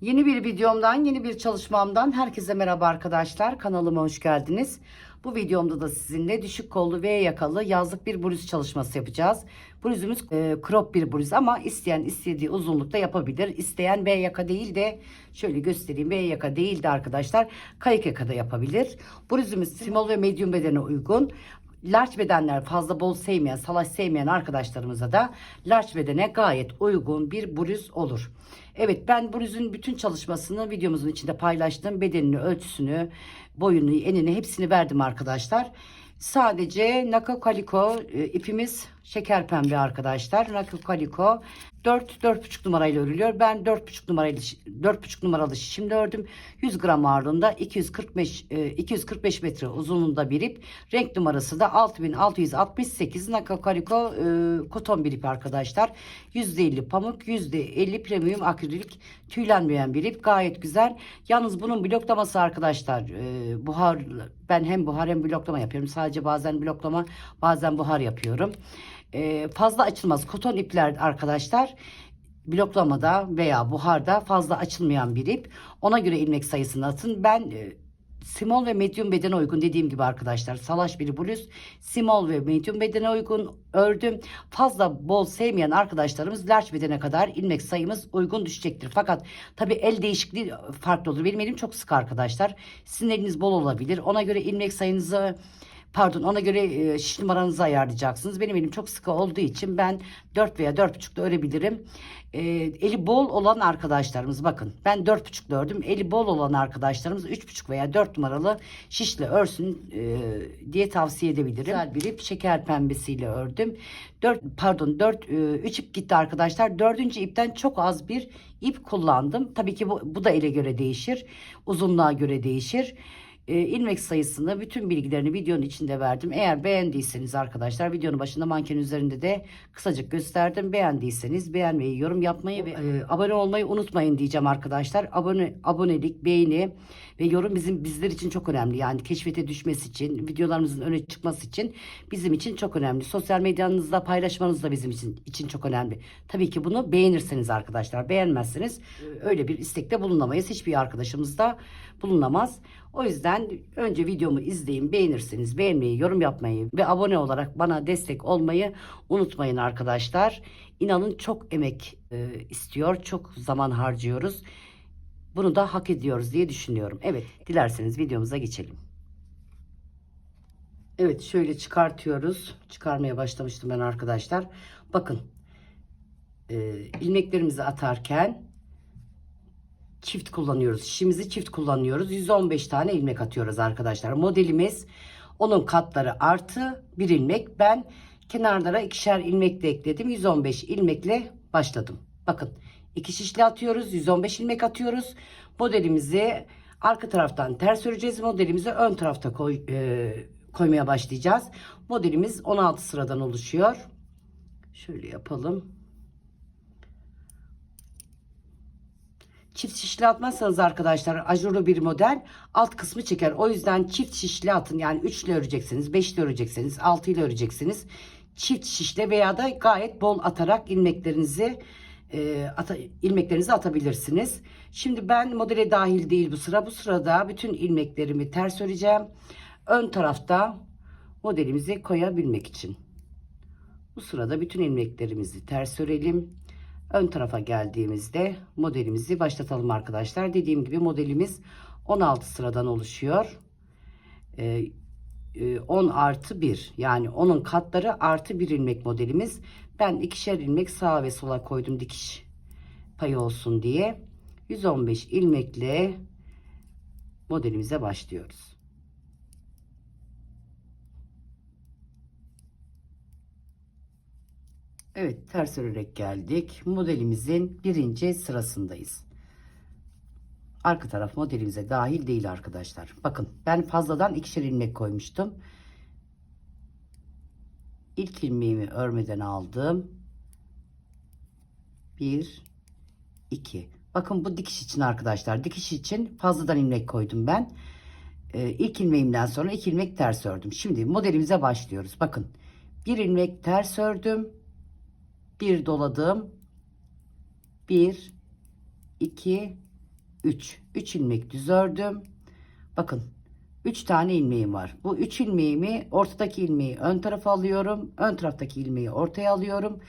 Yeni bir videomdan, yeni bir çalışmamdan herkese merhaba arkadaşlar. Kanalıma hoş geldiniz. Bu videomda da sizinle düşük kollu V yakalı yazlık bir bluz çalışması yapacağız. Bluzumuz crop bir bluz ama isteyen istediği uzunlukta yapabilir. İsteyen V yaka değil de şöyle göstereyim, V yaka değil de arkadaşlar kayık yaka da yapabilir. Bluzumuz small ve medium bedene uygun. Large bedenler fazla bol sevmeyen, salaş sevmeyen arkadaşlarımıza da large bedene gayet uygun bir bluz olur. Evet, ben bluzun bütün çalışmasını videomuzun içinde paylaştım. Bedenini, ölçüsünü, boyunu, enini hepsini verdim arkadaşlar. Sadece Nako Kaliko ipimiz şeker pembe arkadaşlar. Nako Kaliko 4-4,5 numarayla örülüyor. Ben 4,5 numaralı şişimde ördüm. 100 gram ağırlığında 245 metre uzunluğunda bir ip. Renk numarası da 6668 Nako Kaliko koton bir ip arkadaşlar. %50 pamuk, %50 premium akrilik, tüylenmeyen bir ip. Gayet güzel. Yalnız bunun bloklaması arkadaşlar buhar, ben hem buhar hem bloklama yapıyorum. Sadece bazen bloklama, bazen buhar yapıyorum. Fazla açılmaz koton ipler arkadaşlar, bloklamada veya buharda fazla açılmayan bir ip. Ona göre ilmek sayısını atın. Ben small ve medium bedene uygun, dediğim gibi arkadaşlar, salaş bir bluz, small ve medium bedene uygun ördüm. Fazla bol sevmeyen arkadaşlarımız large bedene kadar ilmek sayımız uygun düşecektir. Fakat tabi el değişikliği farklı olur. Benim elim çok sık arkadaşlar. Sizin eliniz bol olabilir. Ona göre ilmek sayınızı, ona göre şiş numaranızı ayarlayacaksınız. Benim elim çok sıkı olduğu için ben 4 veya 4,5'da örebilirim. Eli bol olan arkadaşlarımız, bakın ben 4,5'da ördüm. Eli bol olan arkadaşlarımız 3,5 veya 4 numaralı şişle örsün diye tavsiye edebilirim. Güzel bir ip, şeker pembesiyle ördüm. 3 ip gitti arkadaşlar. 4. ipten çok az bir ip kullandım. Tabii ki bu da ele göre değişir. Uzunluğa göre değişir. İlmek sayısını, bütün bilgilerini videonun içinde verdim. Eğer beğendiyseniz arkadaşlar, videonun başında manken üzerinde de kısacık gösterdim. Beğendiyseniz beğenmeyi, yorum yapmayı ve abone olmayı unutmayın diyeceğim arkadaşlar. Abonelik, beğeni ve yorum bizler için çok önemli. Yani keşfete düşmesi için, videolarımızın öne çıkması için bizim için çok önemli. Sosyal medyanızda paylaşmanız da bizim için çok önemli. Tabii ki bunu beğenirseniz arkadaşlar. Beğenmezseniz öyle bir istekte bulunamayız. Hiçbir arkadaşımız da bulunamaz. O yüzden önce videomu izleyin, beğenirseniz beğenmeyi, yorum yapmayı ve abone olarak bana destek olmayı unutmayın arkadaşlar. İnanın çok emek istiyor, çok zaman harcıyoruz. Bunu da hak ediyoruz diye düşünüyorum. Evet, dilerseniz videomuza geçelim. Evet, şöyle çıkartıyoruz. Çıkarmaya başlamıştım ben arkadaşlar. Bakın, ilmeklerimizi atarken çift kullanıyoruz. Şişimizi çift kullanıyoruz. 115 tane ilmek atıyoruz arkadaşlar. Modelimiz, onun katları artı bir ilmek. Ben kenarlara ikişer ilmek de ekledim. 115 ilmekle başladım. Bakın, 2 şişli atıyoruz. 115 ilmek atıyoruz. Modelimizi arka taraftan ters öreceğiz. Modelimizi ön tarafta koymaya başlayacağız. Modelimiz 16 sıradan oluşuyor. Şöyle yapalım. Çift şişli atmazsanız arkadaşlar, ajurlu bir model, alt kısmı çeker. O yüzden çift şişli atın. Yani 3 ile öreceksiniz, 5 ile öreceksiniz, 6 ile öreceksiniz. Çift şişle veya da gayet bol atarak ilmeklerinizi atabilirsiniz. Şimdi ben modele dahil değil bu sıra. Bu sırada bütün ilmeklerimi ters öreceğim. Ön tarafta modelimizi koyabilmek için. Bu sırada bütün ilmeklerimizi ters örelim. Ön tarafa geldiğimizde modelimizi başlatalım arkadaşlar. Dediğim gibi modelimiz 16 sıradan oluşuyor. 10 artı 1, yani onun katları artı 1 ilmek modelimiz. Ben ikişer ilmek sağa ve sola koydum, dikiş payı olsun diye. 115 ilmekle modelimize başlıyoruz. Evet, ters örerek geldik. Modelimizin birinci sırasındayız. Arka taraf modelimize dahil değil arkadaşlar. Bakın, ben fazladan ikişer ilmek koymuştum. İlk ilmeğimi örmeden aldım. 1 2. Bakın, bu dikiş için arkadaşlar. Dikiş için fazladan ilmek koydum ben. İlk ilmeğimden sonra 2 ilmek ters ördüm. Şimdi modelimize başlıyoruz. Bakın, bir ilmek ters ördüm. Bir doladım. 1 2 3. 3 ilmek düz ördüm. Bakın 3 tane ilmeğim var. Bu 3 ilmeğimi, ortadaki ilmeği ön tarafa alıyorum. Ön taraftaki ilmeği ortaya alıyorum.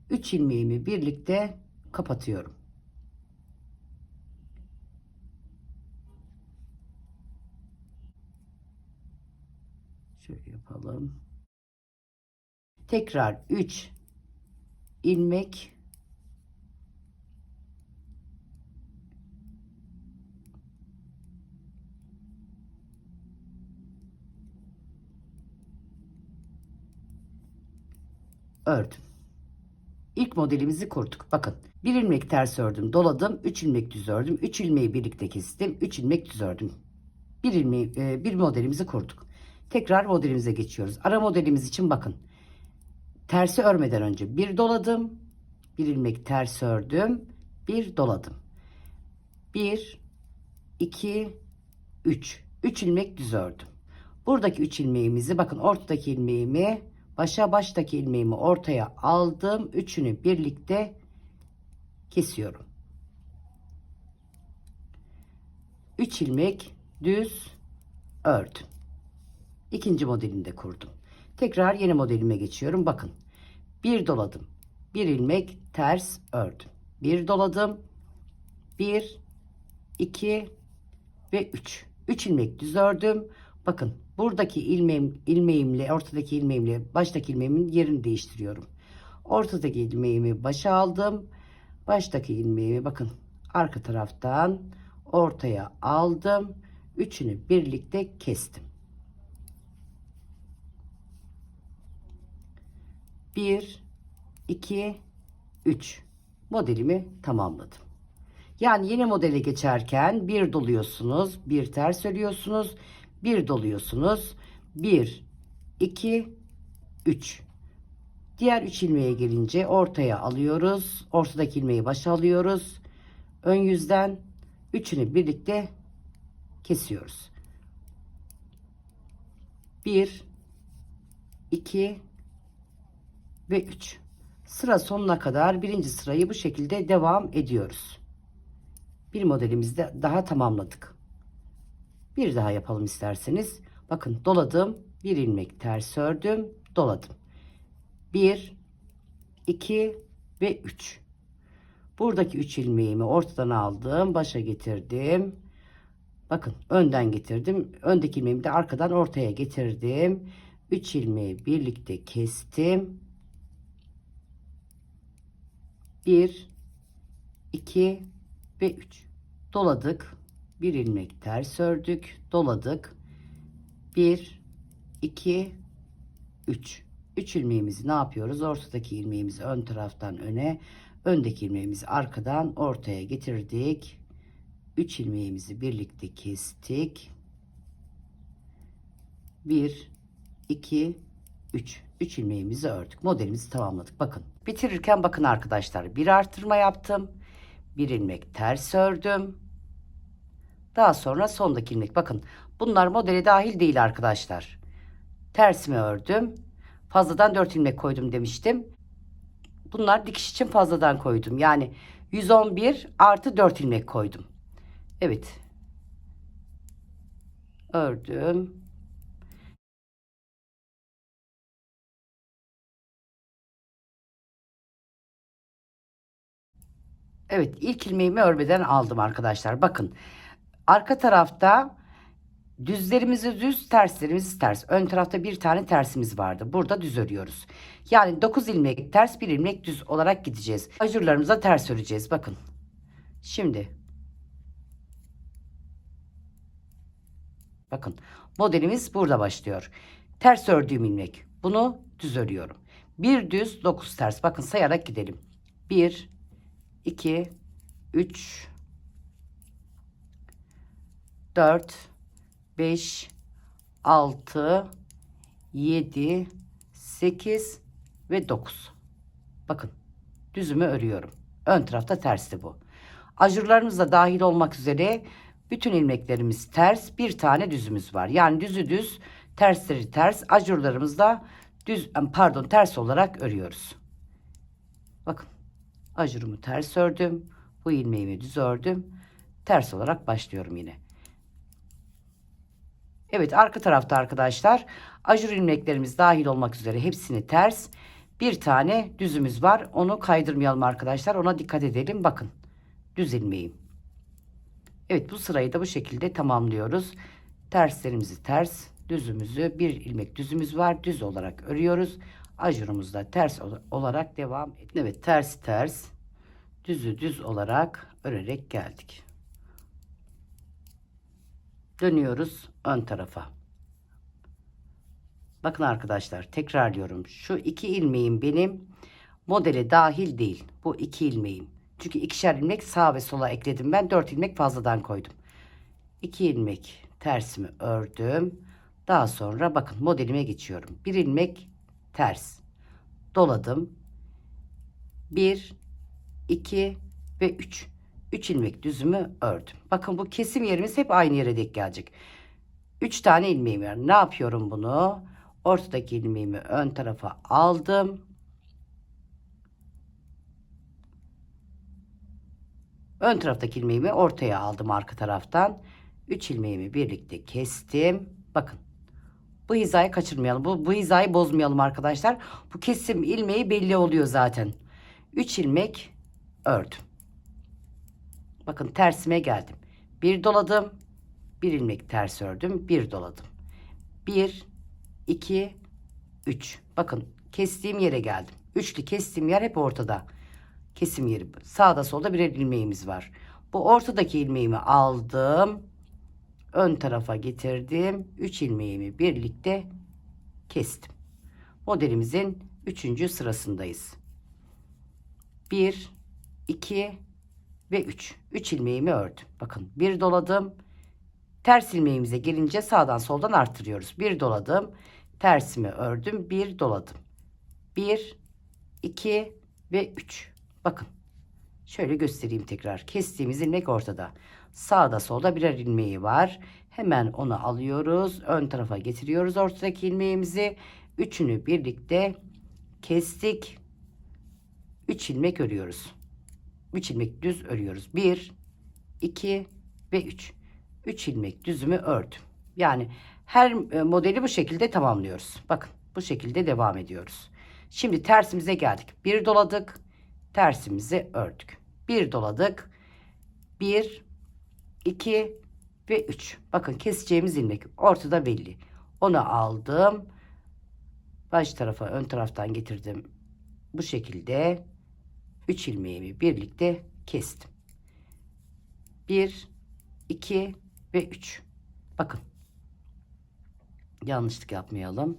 3 ilmeğimi birlikte kapatıyorum. Şöyle yapalım. Tekrar 3 ilmek ördüm. İlk modelimizi kurduk. Bakın bir ilmek ters ördüm, doladım, 3 ilmek düz ördüm, 3 ilmeği birlikte kestim, 3 ilmek düz ördüm. Bir ilmeği, bir modelimizi kurduk. Tekrar modelimize geçiyoruz. Ara modelimiz için bakın. Tersi örmeden önce bir doladım, bir ilmek ters ördüm, bir doladım. 1 2 3. 3 ilmek düz ördüm. Buradaki 3 ilmeğimizi bakın, ortadaki ilmeğimi baştaki ilmeğimi ortaya aldım. Üçünü birlikte kesiyorum. 3 ilmek düz ördüm. İkinci modelini de kurdum. Tekrar yeni modelime geçiyorum. Bakın. Bir doladım. Bir ilmek ters ördüm. Bir doladım. 1 2 ve 3. 3 ilmek düz ördüm. Bakın buradaki ilmeğimle ortadaki ilmeğimle baştaki ilmeğimin yerini değiştiriyorum. Ortadaki ilmeğimi başa aldım. Baştaki ilmeğimi bakın arka taraftan ortaya aldım. Üçünü birlikte kestim. 1 2 3 modelimi tamamladım. Yani yeni modele geçerken bir doluyorsunuz, bir ters örüyorsunuz, bir doluyorsunuz, 1 2 3. Diğer 3 ilmeğe gelince ortaya alıyoruz. Ortadaki ilmeği başa alıyoruz. Ön yüzden üçünü birlikte kesiyoruz. 1 2 ve 3. Sıra sonuna kadar birinci sırayı bu şekilde devam ediyoruz. Bir modelimizde daha tamamladık. Bir daha yapalım isterseniz. Bakın doladım. Bir ilmek ters ördüm. Doladım. 1 2 ve 3. Buradaki 3 ilmeğimi ortadan aldım. Başa getirdim. Bakın önden getirdim. Öndeki ilmeğimi de arkadan ortaya getirdim. 3 ilmeği birlikte kestim. 1 2 ve 3. Doladık. Bir ilmek ters ördük. Doladık. 1 2 3. 3 ilmeğimizi ne yapıyoruz? Ortadaki ilmeğimizi ön taraftan öne, öndeki ilmeğimizi arkadan ortaya getirdik. 3 ilmeğimizi birlikte kestik. 1 2 3. 3 ilmeğimizi ördük. Modelimizi tamamladık. Bakın. Bitirirken bakın arkadaşlar, bir artırma yaptım. Bir ilmek ters ördüm. Daha sonra sondaki ilmek. Bakın bunlar modele dahil değil arkadaşlar. Tersimi ördüm. Fazladan 4 ilmek koydum demiştim. Bunlar dikiş için fazladan koydum. Yani 111 artı 4 ilmek koydum. Evet. Ördüm. Evet, ilk ilmeğimi örmeden aldım arkadaşlar. Bakın. Arka tarafta düzlerimizi düz, terslerimizi ters. Ön tarafta bir tane tersimiz vardı. Burada düz örüyoruz. Yani 9 ilmek ters, 1 ilmek düz olarak gideceğiz. Ajurlarımıza ters öreceğiz. Bakın. Şimdi. Bakın. Modelimiz burada başlıyor. Ters ördüğüm ilmek. Bunu düz örüyorum. Bir düz, 9 ters. Bakın sayarak gidelim. 1 2 3 4 5 6 7 8 ve 9. Bakın düzümü örüyorum. Ön tarafta tersti bu. Ajurlarımız da dahil olmak üzere bütün ilmeklerimiz ters, bir tane düzümüz var. Yani düzü düz, tersleri ters, ajurlarımız da düz, pardon, ters olarak örüyoruz. Bakın ajurumu ters ördüm. Bu ilmeğimi düz ördüm. ters olarak başlıyorum yine. Evet, arka tarafta arkadaşlar ajur ilmeklerimiz dahil olmak üzere hepsini ters. Bir tane düzümüz var. Onu kaydırmayalım arkadaşlar. Ona dikkat edelim. Bakın, düz ilmeğim. Evet, bu sırayı da bu şekilde tamamlıyoruz. Terslerimizi ters, düzümüzü, bir ilmek düzümüz var. Düz olarak örüyoruz. Ajurumuz da ters olarak devam ediyor. Evet, ters ters, düzü düz olarak örerek geldik. Dönüyoruz ön tarafa. Bakın arkadaşlar, tekrarlıyorum. Şu iki ilmeğim benim modele dahil değil. Bu iki ilmeğim. Çünkü ikişer ilmek sağa ve sola ekledim. Ben 4 ilmek fazladan koydum. 2 ilmek tersimi ördüm. Daha sonra bakın modelime geçiyorum. Bir ilmek ters. Doladım. 1, 2 ve 3. 3 ilmek düzümü ördüm. Bakın bu kesim yerimiz hep aynı yere denk gelecek. 3 tane ilmeğim var. Ne yapıyorum bunu? Ortadaki ilmeğimi ön tarafa aldım. Ön taraftaki ilmeğimi ortaya aldım arka taraftan. 3 ilmeğimi birlikte kestim. Bakın. Bu hizayı kaçırmayalım. Bu hizayı bozmayalım arkadaşlar. Bu kesim ilmeği belli oluyor zaten. 3 ilmek ördüm. Bakın tersime geldim. Bir doladım. Bir ilmek ters ördüm. Bir doladım. 1, 2, 3. Bakın kestiğim yere geldim. Üçlü kestiğim yer hep ortada. Kesim yeri. Sağda solda birer ilmeğimiz var. Bu ortadaki ilmeğimi aldım. Ön tarafa getirdim. 3 ilmeğimi birlikte kestim. Modelimizin 3. sırasındayız. 1, 2 ve 3. 3 ilmeğimi ördüm. Bakın bir doladım. Ters ilmeğimize gelince sağdan soldan arttırıyoruz. Bir doladım. Tersimi ördüm. Bir doladım. 1, 2 ve 3. Bakın. Şöyle göstereyim tekrar. Kestiğimiz ilmek ortada. Sağda solda birer ilmeği var. Hemen onu alıyoruz. Ön tarafa getiriyoruz ortadaki ilmeğimizi. Üçünü birlikte kestik. 3 ilmek örüyoruz. 3 ilmek düz örüyoruz. 1, 2 ve 3. 3 ilmek düzümü ördüm. Yani her modeli bu şekilde tamamlıyoruz. Bakın bu şekilde devam ediyoruz. Şimdi tersimize geldik. Bir doladık. Tersimizi ördük. Bir doladık. 1, 2 ve 3. Bakın keseceğimiz ilmek ortada belli. Onu aldım. Baş tarafa ön taraftan getirdim. Bu şekilde 3 ilmeğimi birlikte kestim. 1, 2 ve 3. Bakın. Yanlışlık yapmayalım.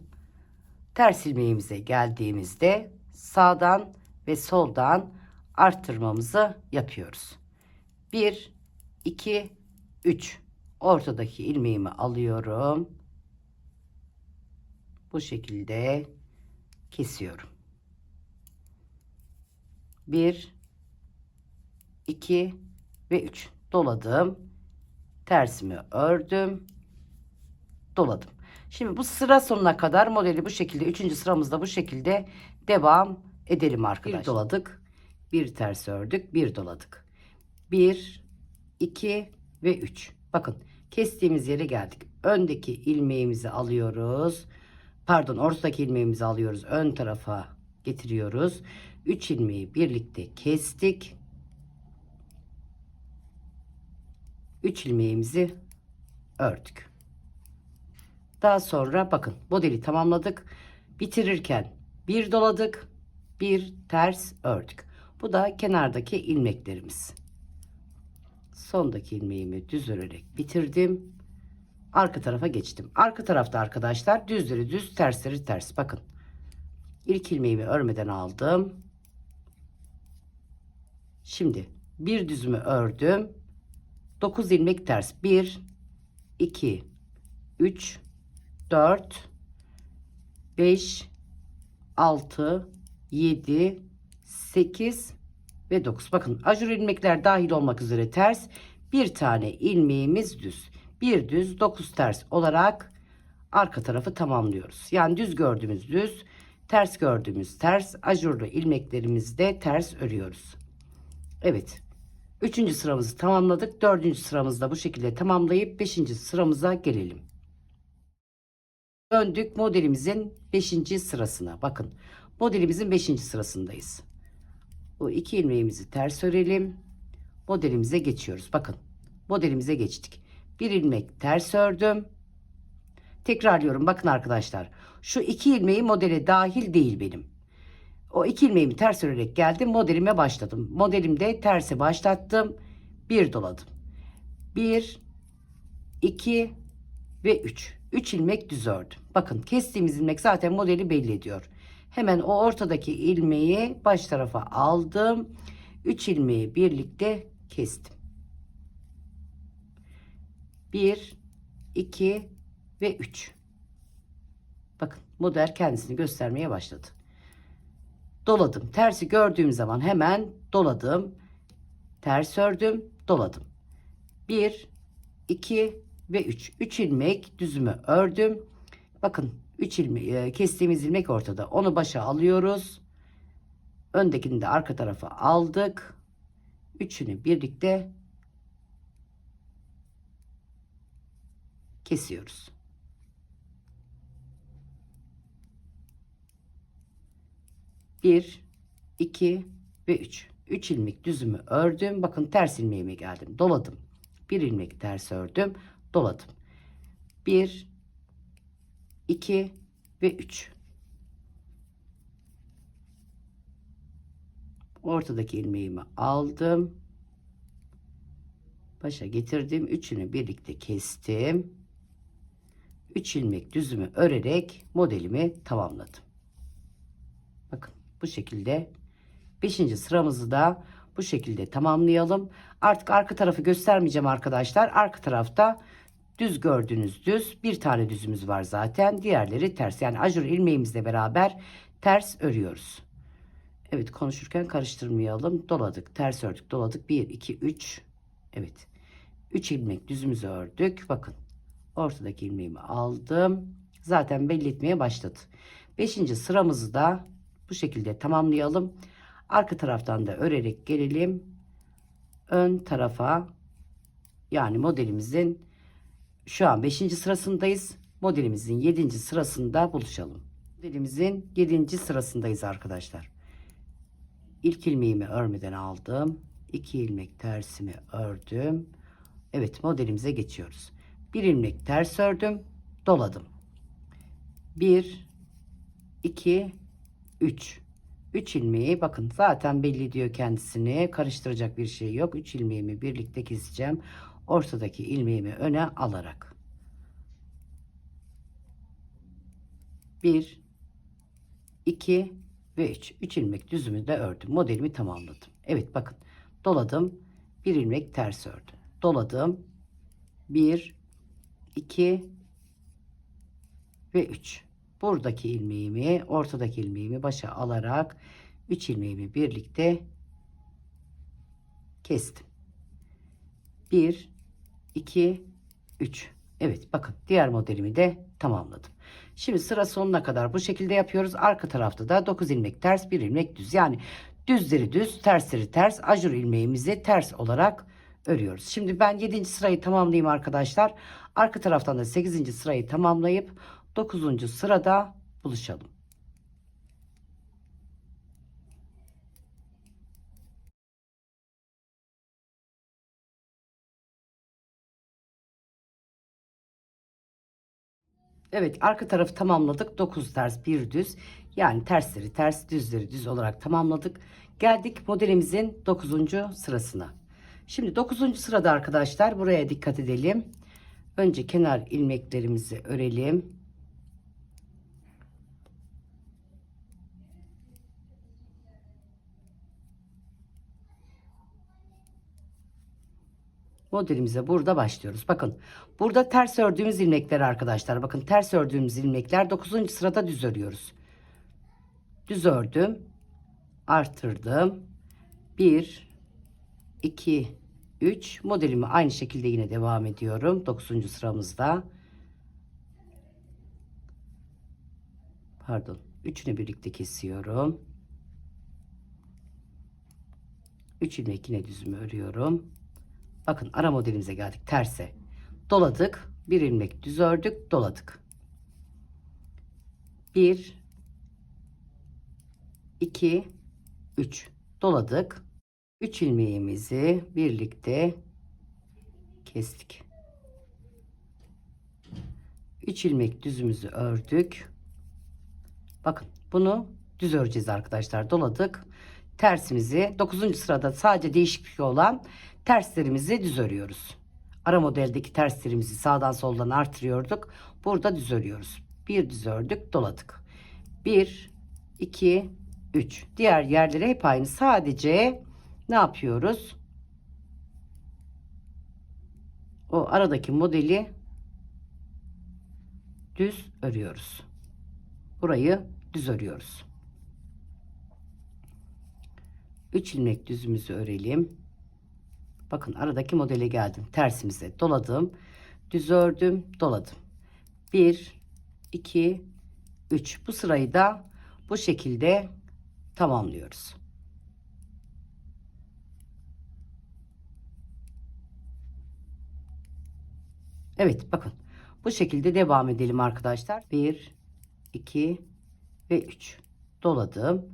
Ters ilmeğimize geldiğimizde sağdan ve soldan arttırmamızı yapıyoruz. 1, 2, 3. Ortadaki ilmeğimi alıyorum. Bu şekilde kesiyorum. 1, 2 ve 3. Doladım. Tersimi ördüm. Doladım. Şimdi bu sıra sonuna kadar modeli bu şekilde 3. sıramızda bu şekilde devam edelim arkadaşlar. Bir doladık. Bir ters ördük. Bir doladık. 1, 2 ve 3. Bakın kestiğimiz yere geldik. Öndeki ilmeğimizi alıyoruz. Pardon, ortadaki ilmeğimizi alıyoruz. Ön tarafa getiriyoruz. 3 ilmeği birlikte kestik. 3 ilmeğimizi ördük. Daha sonra bakın modeli tamamladık. Bitirirken bir doladık. Bir ters ördük. Bu da kenardaki ilmeklerimiz. Sondaki ilmeğimi düz örerek bitirdim. Arka tarafa geçtim. Arka tarafta arkadaşlar düzleri düz, tersleri ters. Bakın. İlk ilmeğimi örmeden aldım. Şimdi bir düzümü ördüm. 9 ilmek ters. 1, 2, 3, 4, 5, 6, 7, 8 ve 9. Bakın ajur ilmekler dahil olmak üzere ters. Bir tane ilmeğimiz düz. Bir düz 9 ters olarak arka tarafı tamamlıyoruz. Yani düz gördüğümüz düz, ters gördüğümüz ters, ajurlu ilmeklerimizde ters örüyoruz. Evet. Üçüncü sıramızı tamamladık. Dördüncü sıramızda bu şekilde tamamlayıp beşinci sıramıza gelelim. Döndük modelimizin beşinci sırasına. Bakın modelimizin beşinci sırasındayız. Bu iki ilmeğimizi ters örelim. Modelimize geçiyoruz. Bakın modelimize geçtik. Bir ilmek ters ördüm. Tekrarlıyorum. Bakın arkadaşlar. Şu iki ilmeği modele dahil değil benim. O iki ilmeğimi ters örerek geldim. Modelime başladım. Modelimde terse başlattım. Bir doladım. Bir, iki ve üç. Üç ilmek düz ördüm. Bakın kestiğimiz ilmek zaten modeli belli ediyor. Hemen o ortadaki ilmeği baş tarafa aldım. Üç ilmeği birlikte kestim. Bir, iki ve üç. Bakın model kendisini göstermeye başladı. Doladım. Tersi gördüğüm zaman hemen doladım. Ters ördüm, doladım. 1, 2 ve 3. 3 ilmek düzümü ördüm. Bakın 3 ilmek kestiğimiz ilmek ortada. Onu başa alıyoruz. Öndekini de arka tarafa aldık. Üçünü birlikte kesiyoruz. Bir, iki ve üç. Üç ilmek düzümü ördüm. Bakın ters ilmeğime geldim. Doladım. Bir ilmek ters ördüm. Doladım. Bir, iki ve üç. Ortadaki ilmeğimi aldım. Başa getirdim. Üçünü birlikte kestim. 3 ilmek düzümü örerek modelimi tamamladım. Bakın bu şekilde 5. sıramızı da bu şekilde tamamlayalım. Artık arka tarafı göstermeyeceğim arkadaşlar. Arka tarafta düz gördüğünüz düz bir tane düzümüz var zaten. Diğerleri ters. Yani ajur ilmeğimizle beraber ters örüyoruz. Evet konuşurken karıştırmayalım. Doladık, ters ördük, doladık. 1, 2, 3. Evet. 3 ilmek düzümüzü ördük. Bakın ortadaki ilmeğimi aldım. Zaten belli etmeye başladı. 5. sıramızı da bu şekilde tamamlayalım. Arka taraftan da örerek gelelim. Ön tarafa yani modelimizin şu an 5. sırasındayız. Modelimizin 7. sırasında buluşalım. Modelimizin 7. sırasındayız arkadaşlar. İlk ilmeğimi örmeden aldım. 2 ilmek tersimi ördüm. Evet modelimize geçiyoruz. Bir ilmek ters ördüm, doladım. 1, 2, 3. 3 ilmeği bakın zaten belli diyor kendisini. Karıştıracak bir şey yok. 3 ilmeğimi birlikte keseceğim. Ortadaki ilmeğimi öne alarak. 1, 2 ve 3. 3 ilmek düzümü de ördüm. Modelimi tamamladım. Evet bakın doladım. Bir ilmek ters ördüm. Doladım. 1, 2 ve 3. Buradaki ilmeğimi, ortadaki ilmeğimi başa alarak 3 ilmeğimi birlikte kestim. 1, 2, 3. Evet bakın diğer modelimi de tamamladım. Şimdi sıra sonuna kadar bu şekilde yapıyoruz. Arka tarafta da 9 ilmek ters, 1 ilmek düz. Yani düzleri düz, tersleri ters, ajur ilmeğimizi ters olarak örüyoruz. Şimdi ben 7. sırayı tamamlayayım arkadaşlar. Arka taraftan da 8. sırayı tamamlayıp 9. sırada buluşalım. Evet arka tarafı tamamladık. 9 ters bir düz. Yani tersleri ters düzleri düz olarak tamamladık. Geldik modelimizin 9. sırasına. Şimdi 9. sırada arkadaşlar buraya dikkat edelim. Önce kenar ilmeklerimizi örelim. Modelimize burada başlıyoruz. Bakın burada ters ördüğümüz ilmekler arkadaşlar. Bakın ters ördüğümüz ilmekler 9. sırada düz örüyoruz. Düz ördüm. Artırdım. 1, 2, 3. Modelimi aynı şekilde yine devam ediyorum. 9. sıramızda. Pardon. Üçünü birlikte kesiyorum. 3 ilmek yine düzümü örüyorum. Bakın ara modelimize geldik. Terse doladık. Bir ilmek düz ördük, doladık. 1 2 3 doladık. 3 ilmeğimizi birlikte kestik. 3 ilmek düzümüzü ördük. Bakın bunu düz öreceğiz arkadaşlar. Doladık. Tersimizi 9. sırada sadece değişiklik olan terslerimizi düz örüyoruz. Ara modeldeki terslerimizi sağdan soldan artırıyorduk. Burada düz örüyoruz. Bir düz ördük, doladık. 1 2 3. Diğer yerlere hep aynı. Sadece ne yapıyoruz? O aradaki modeli düz örüyoruz. Burayı düz örüyoruz. 3 ilmek düzümüzü örelim. Bakın aradaki modele geldim. Tersimize doladım. Düz ördüm, doladım. 1 2 3. Bu sırayı da bu şekilde tamamlıyoruz. Evet, bakın. Bu şekilde devam edelim arkadaşlar. 1 2 ve 3. Doladım.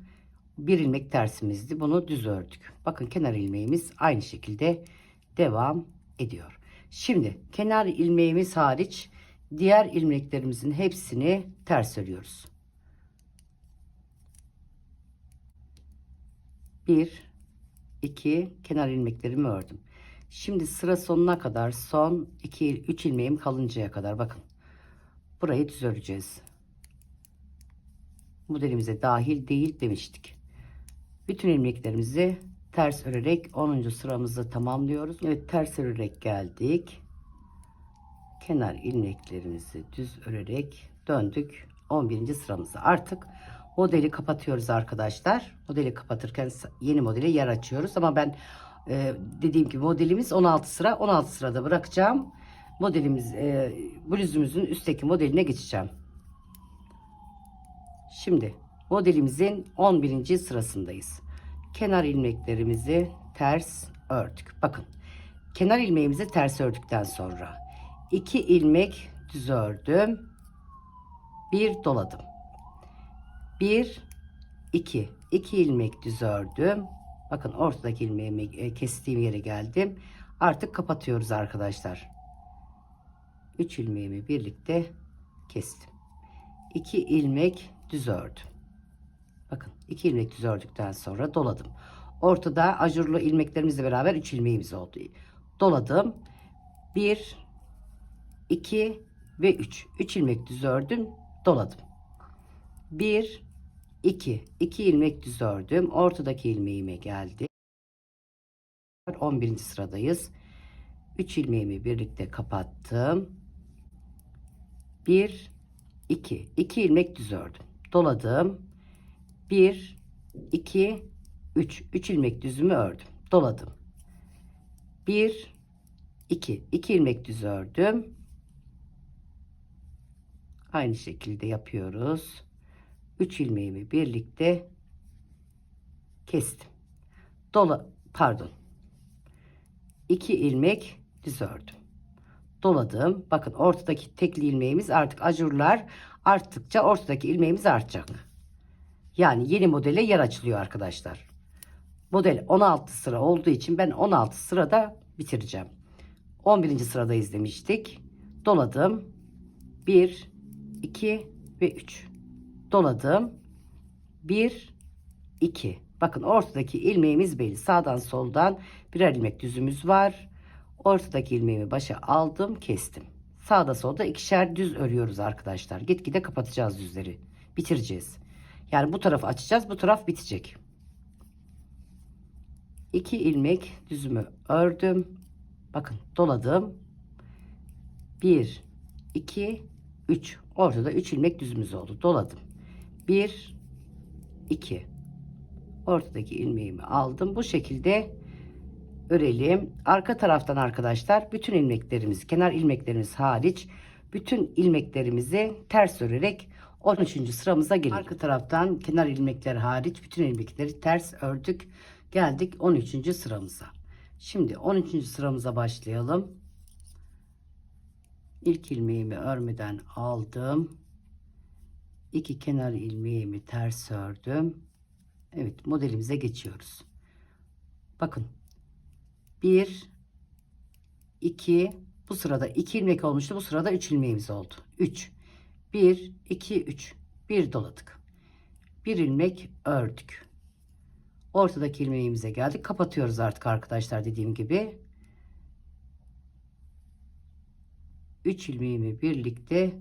Bir ilmek tersimizdi. Bunu düz ördük. Bakın kenar ilmeğimiz aynı şekilde devam ediyor. Şimdi kenar ilmeğimiz hariç diğer ilmeklerimizin hepsini ters örüyoruz. 1 2 kenar ilmeklerimi ördüm. Şimdi sıra sonuna kadar son 2 3 ilmeğim kalıncaya kadar bakın. Burayı düz öreceğiz. Modelimize dahil değil demiştik. Bütün ilmeklerimizi ters örerek 10. sıramızı tamamlıyoruz. Evet, ters örerek geldik. Kenar ilmeklerimizi düz örerek döndük 11. sıramıza. Artık modeli kapatıyoruz arkadaşlar. Modeli kapatırken yeni modele yer açıyoruz. Ama ben dediğim gibi modelimiz 16 sıra. 16 sırada bırakacağım. Modelimiz bluzumuzun üstteki modeline geçeceğim. Şimdi modelimizin 11. sırasındayız. Kenar ilmeklerimizi ters ördük. Bakın kenar ilmeğimizi ters ördükten sonra 2 ilmek düz ördüm. 1 doladım. 1 2 2 ilmek düz ördüm. Bakın ortadaki ilmeğimi kestiğim yere geldim. Artık kapatıyoruz arkadaşlar. 3 ilmeğimi birlikte kestim. 2 ilmek düz ördüm. Bakın 2 ilmek düz ördükten sonra doladım. Ortada ajurlu ilmeklerimizle beraber 3 ilmeğimiz oldu. Doladım. 1 2 ve 3. 3 ilmek düz ördüm, doladım. 1 2 2 ilmek düz ördüm. Ortadaki ilmeğime geldi. 11. sıradayız. 3 ilmeğimi birlikte kapattım. 1 2 2 ilmek düz ördüm. Doladım. 1 2 3 3 ilmek düzümü ördüm. Doladım. 1 2 2 ilmek düz ördüm. Aynı şekilde yapıyoruz. 3 ilmeğimi birlikte kestim. Pardon. 2 ilmek düz ördüm. Doladım. Bakın ortadaki tekli ilmeğimiz artık ajurlar arttıkça ortadaki ilmeğimiz artacak. Yani yeni modele yer açılıyor arkadaşlar. Model 16 sıra olduğu için ben 16 sırada bitireceğim. 11. sıradayız demiştik. Doladım. 1 2 ve 3. Doladım. 1 2. Bakın ortadaki ilmeğimiz belli. Sağdan soldan birer ilmek düzümüz var. Ortadaki ilmeğimi başa aldım, kestim. Sağda solda ikişer düz örüyoruz arkadaşlar. Gitgide kapatacağız düzleri. Bitireceğiz. Yani bu tarafı açacağız, bu taraf bitecek. 2 ilmek düzümü ördüm. Bakın doladım. 1 2 3. Ortada 3 ilmek düzümüz oldu. Doladım. 1 2. Ortadaki ilmeğimi aldım. Bu şekilde örelim. Arka taraftan arkadaşlar bütün ilmeklerimiz, kenar ilmeklerimiz hariç bütün ilmeklerimizi ters örerek 13. sıramıza gelelim. Arka taraftan kenar ilmekler hariç bütün ilmekleri ters ördük. Geldik 13. sıramıza. Şimdi 13. sıramıza başlayalım. İlk ilmeğimi örmeden aldım. 2 kenar ilmeğimi ters ördüm. Evet, modelimize geçiyoruz. Bakın 1 2, bu sırada 2 ilmek olmuştu. Bu sırada 3 ilmeğimiz oldu. 3 1 2 3 bir doladık. Bir ilmek ördük. Ortadaki ilmeğimize geldik. Kapatıyoruz artık arkadaşlar, dediğim gibi. 3 ilmeğimi birlikte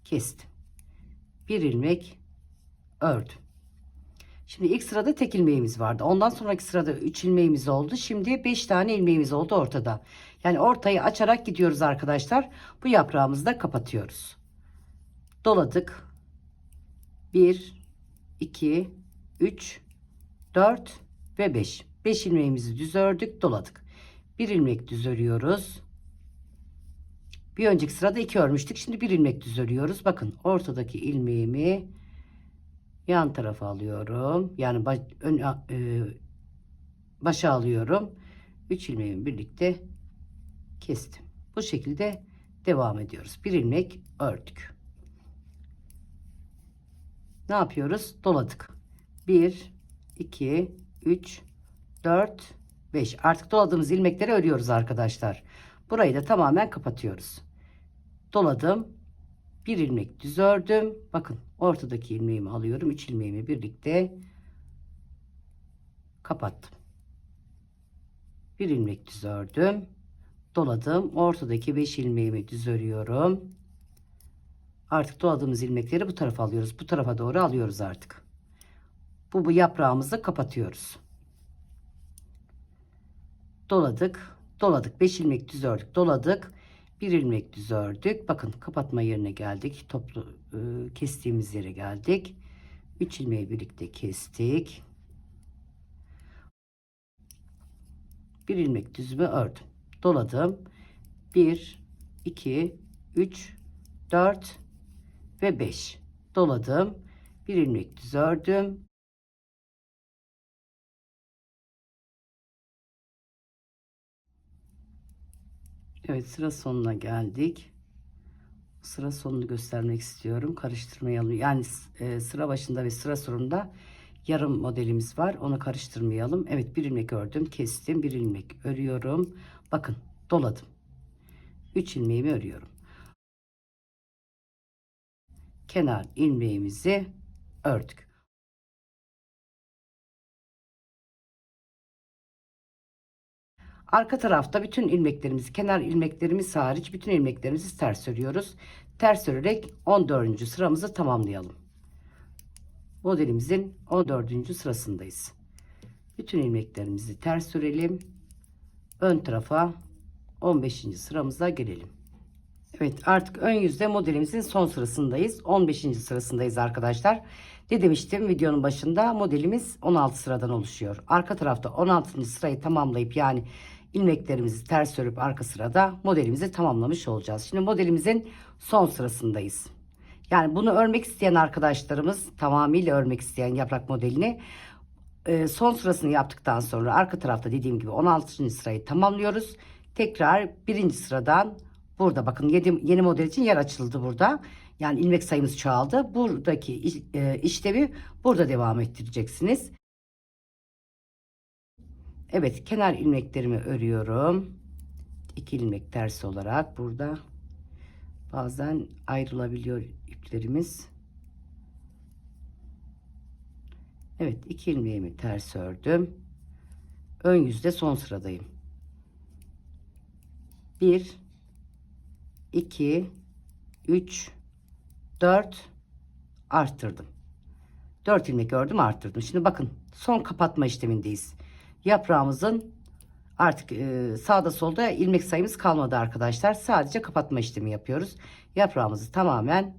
kestim. Bir ilmek ördüm. Şimdi ilk sırada tek ilmeğimiz vardı. Ondan sonraki sırada 3 ilmeğimiz oldu. Şimdi 5 tane ilmeğimiz oldu ortada. Yani ortayı açarak gidiyoruz arkadaşlar. Bu yaprağımızı da kapatıyoruz. Doladık. 1 2 3 4 ve 5. 5 ilmeğimizi düz ördük, doladık. Bir ilmek düz örüyoruz. Bir önceki sırada 2 örmüştük. Şimdi bir ilmek düz örüyoruz. Bakın, ortadaki ilmeğimi yan tarafa alıyorum. Yani başa alıyorum. 3 ilmeğimi birlikte kestim. Bu şekilde devam ediyoruz. Bir ilmek ördük. Ne yapıyoruz? Doladık. 1 2 3 4 5. Artık doladığımız ilmekleri örüyoruz arkadaşlar. Burayı da tamamen kapatıyoruz. Doladım. Bir ilmek düz ördüm. Bakın, ortadaki ilmeğimi alıyorum. 3 ilmeğimi birlikte kapattım. Bir ilmek düz ördüm. Doladım. Ortadaki 5 ilmeğimi düz örüyorum. Artık doladığımız ilmekleri bu tarafa alıyoruz. Bu tarafa doğru alıyoruz artık. Bu yaprağımızı kapatıyoruz. Doladık. Doladık. 5 ilmek düz ördük. Doladık. Bir ilmek düz ördük. Bakın, kapatma yerine geldik. Toplu kestiğimiz yere geldik. 3 ilmeği birlikte kestik. Bir ilmek düzümü ördüm. Doladım. 1 2 3 4 ve 5. Doladım. Bir ilmek düz ördüm. Evet, sıra sonuna geldik. Sıra sonunu göstermek istiyorum. Karıştırmayalım. Yani sıra başında ve sıra sonunda yarım modelimiz var. Onu karıştırmayalım. Evet, bir ilmek ördüm. Kestim. Bir ilmek örüyorum. Bakın, doladım. 3 ilmeğimi örüyorum. Kenar ilmeğimizi ördük. Arka tarafta bütün ilmeklerimizi, kenar ilmeklerimiz hariç bütün ilmeklerimizi ters örüyoruz. Ters örerek 14. sıramızı tamamlayalım. Modelimizin 14. sırasındayız. Bütün ilmeklerimizi ters örelim. Ön tarafa 15. sıramıza gelelim. Evet, artık ön yüzde modelimizin son sırasındayız. 15. sırasındayız arkadaşlar. Ne demiştim videonun başında? Modelimiz 16 sıradan oluşuyor. Arka tarafta 16. sırayı tamamlayıp, yani ilmeklerimizi ters örüp arka sırada modelimizi tamamlamış olacağız. Şimdi modelimizin son sırasındayız. Yani bunu örmek isteyen arkadaşlarımız, tamamıyla örmek isteyen yaprak modelini son sırasını yaptıktan sonra arka tarafta dediğim gibi 16. sırayı tamamlıyoruz. Tekrar birinci sıradan, burada bakın, yeni model için yer açıldı burada. Yani ilmek sayımız çoğaldı. Buradaki işlevi burada devam ettireceksiniz. Evet, kenar ilmeklerimi örüyorum. 2 ilmek ters olarak burada. Bazen ayrılabiliyor iplerimiz. Evet, 2 ilmeğimi ters ördüm. Ön yüzde son sıradayım. 1 2 3 4 arttırdım. 4 ilmek ördüm, arttırdım. Şimdi bakın, son kapatma işlemindeyiz. Yaprağımızın artık sağda solda ilmek sayımız kalmadı arkadaşlar. Sadece kapatma işlemi yapıyoruz. Yaprağımızı tamamen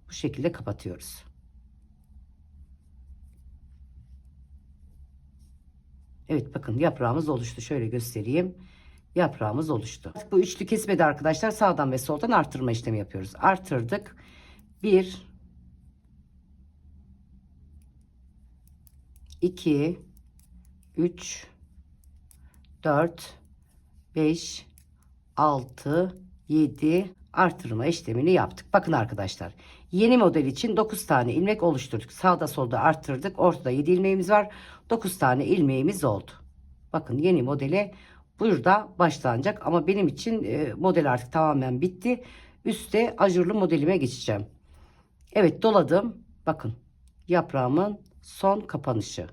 bu şekilde kapatıyoruz. Evet, bakın yaprağımız oluştu. Şöyle göstereyim. Yaprağımız oluştu. Artık bu üçlü kesmedi arkadaşlar. Sağdan ve soldan artırma işlemi yapıyoruz. Artırdık. 1 2 3, 4, 5, 6, 7 artırma işlemini yaptık. Bakın arkadaşlar, yeni model için 9 tane ilmek oluşturduk. Sağda solda arttırdık. Ortada 7 ilmeğimiz var. 9 tane ilmeğimiz oldu. Bakın yeni modele burada başlanacak. Ama benim için model artık tamamen bitti. Üste ajurlu modelime geçeceğim. Evet, doladım. Bakın yaprağımın son kapanışı.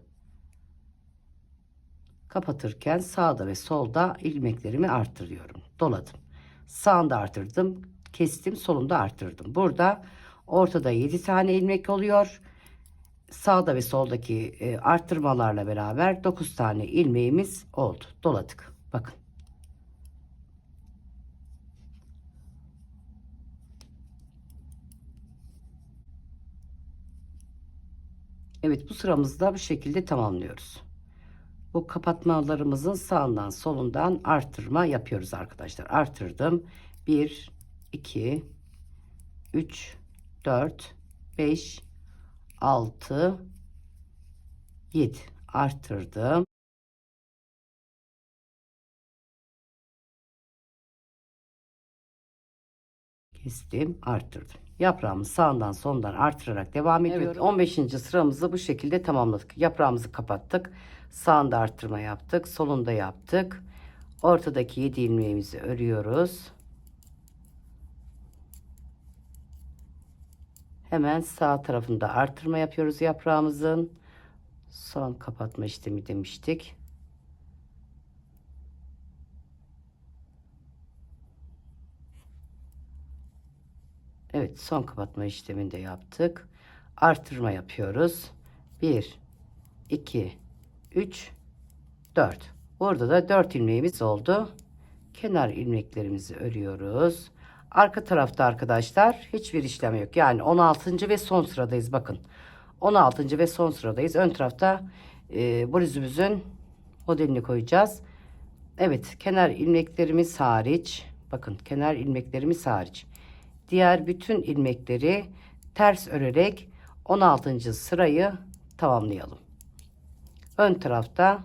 Kapatırken sağda ve solda ilmeklerimi arttırıyorum. Doladım. Sağında arttırdım. Kestim. Solunda arttırdım. Burada ortada 7 tane ilmek oluyor. Sağda ve soldaki arttırmalarla beraber 9 tane ilmeğimiz oldu. Doladık. Bakın. Evet, bu sıramızda bu şekilde tamamlıyoruz. Bu kapatmalarımızın sağından solundan artırma yapıyoruz arkadaşlar. Artırdım. 1, 2, 3, 4, 5, 6, 7 arttırdım. Kestim, arttırdım. Yaprağımı sağından solundan artırarak devam ediyorum. Evet, 15. sıramızı bu şekilde tamamladık. Yaprağımızı kapattık. Sağında arttırma yaptık. Solunda yaptık. Ortadaki 7 ilmeğimizi örüyoruz. Hemen sağ tarafında artırma yapıyoruz yaprağımızın. Son kapatma işlemi demiştik. Evet, son kapatma işlemini de yaptık. Artırma yapıyoruz. 1, 2, 3, 4. Burada da 4 ilmeğimiz oldu. Kenar ilmeklerimizi örüyoruz. Arka tarafta arkadaşlar hiçbir işlem yok. Yani 16. ve son sıradayız. Bakın. 16. ve son sıradayız. Ön tarafta bluzumuzun modelini koyacağız. Evet, kenar ilmeklerimiz hariç. Bakın, kenar ilmeklerimiz hariç. Diğer bütün ilmekleri ters örerek 16. sırayı tamamlayalım. Ön tarafta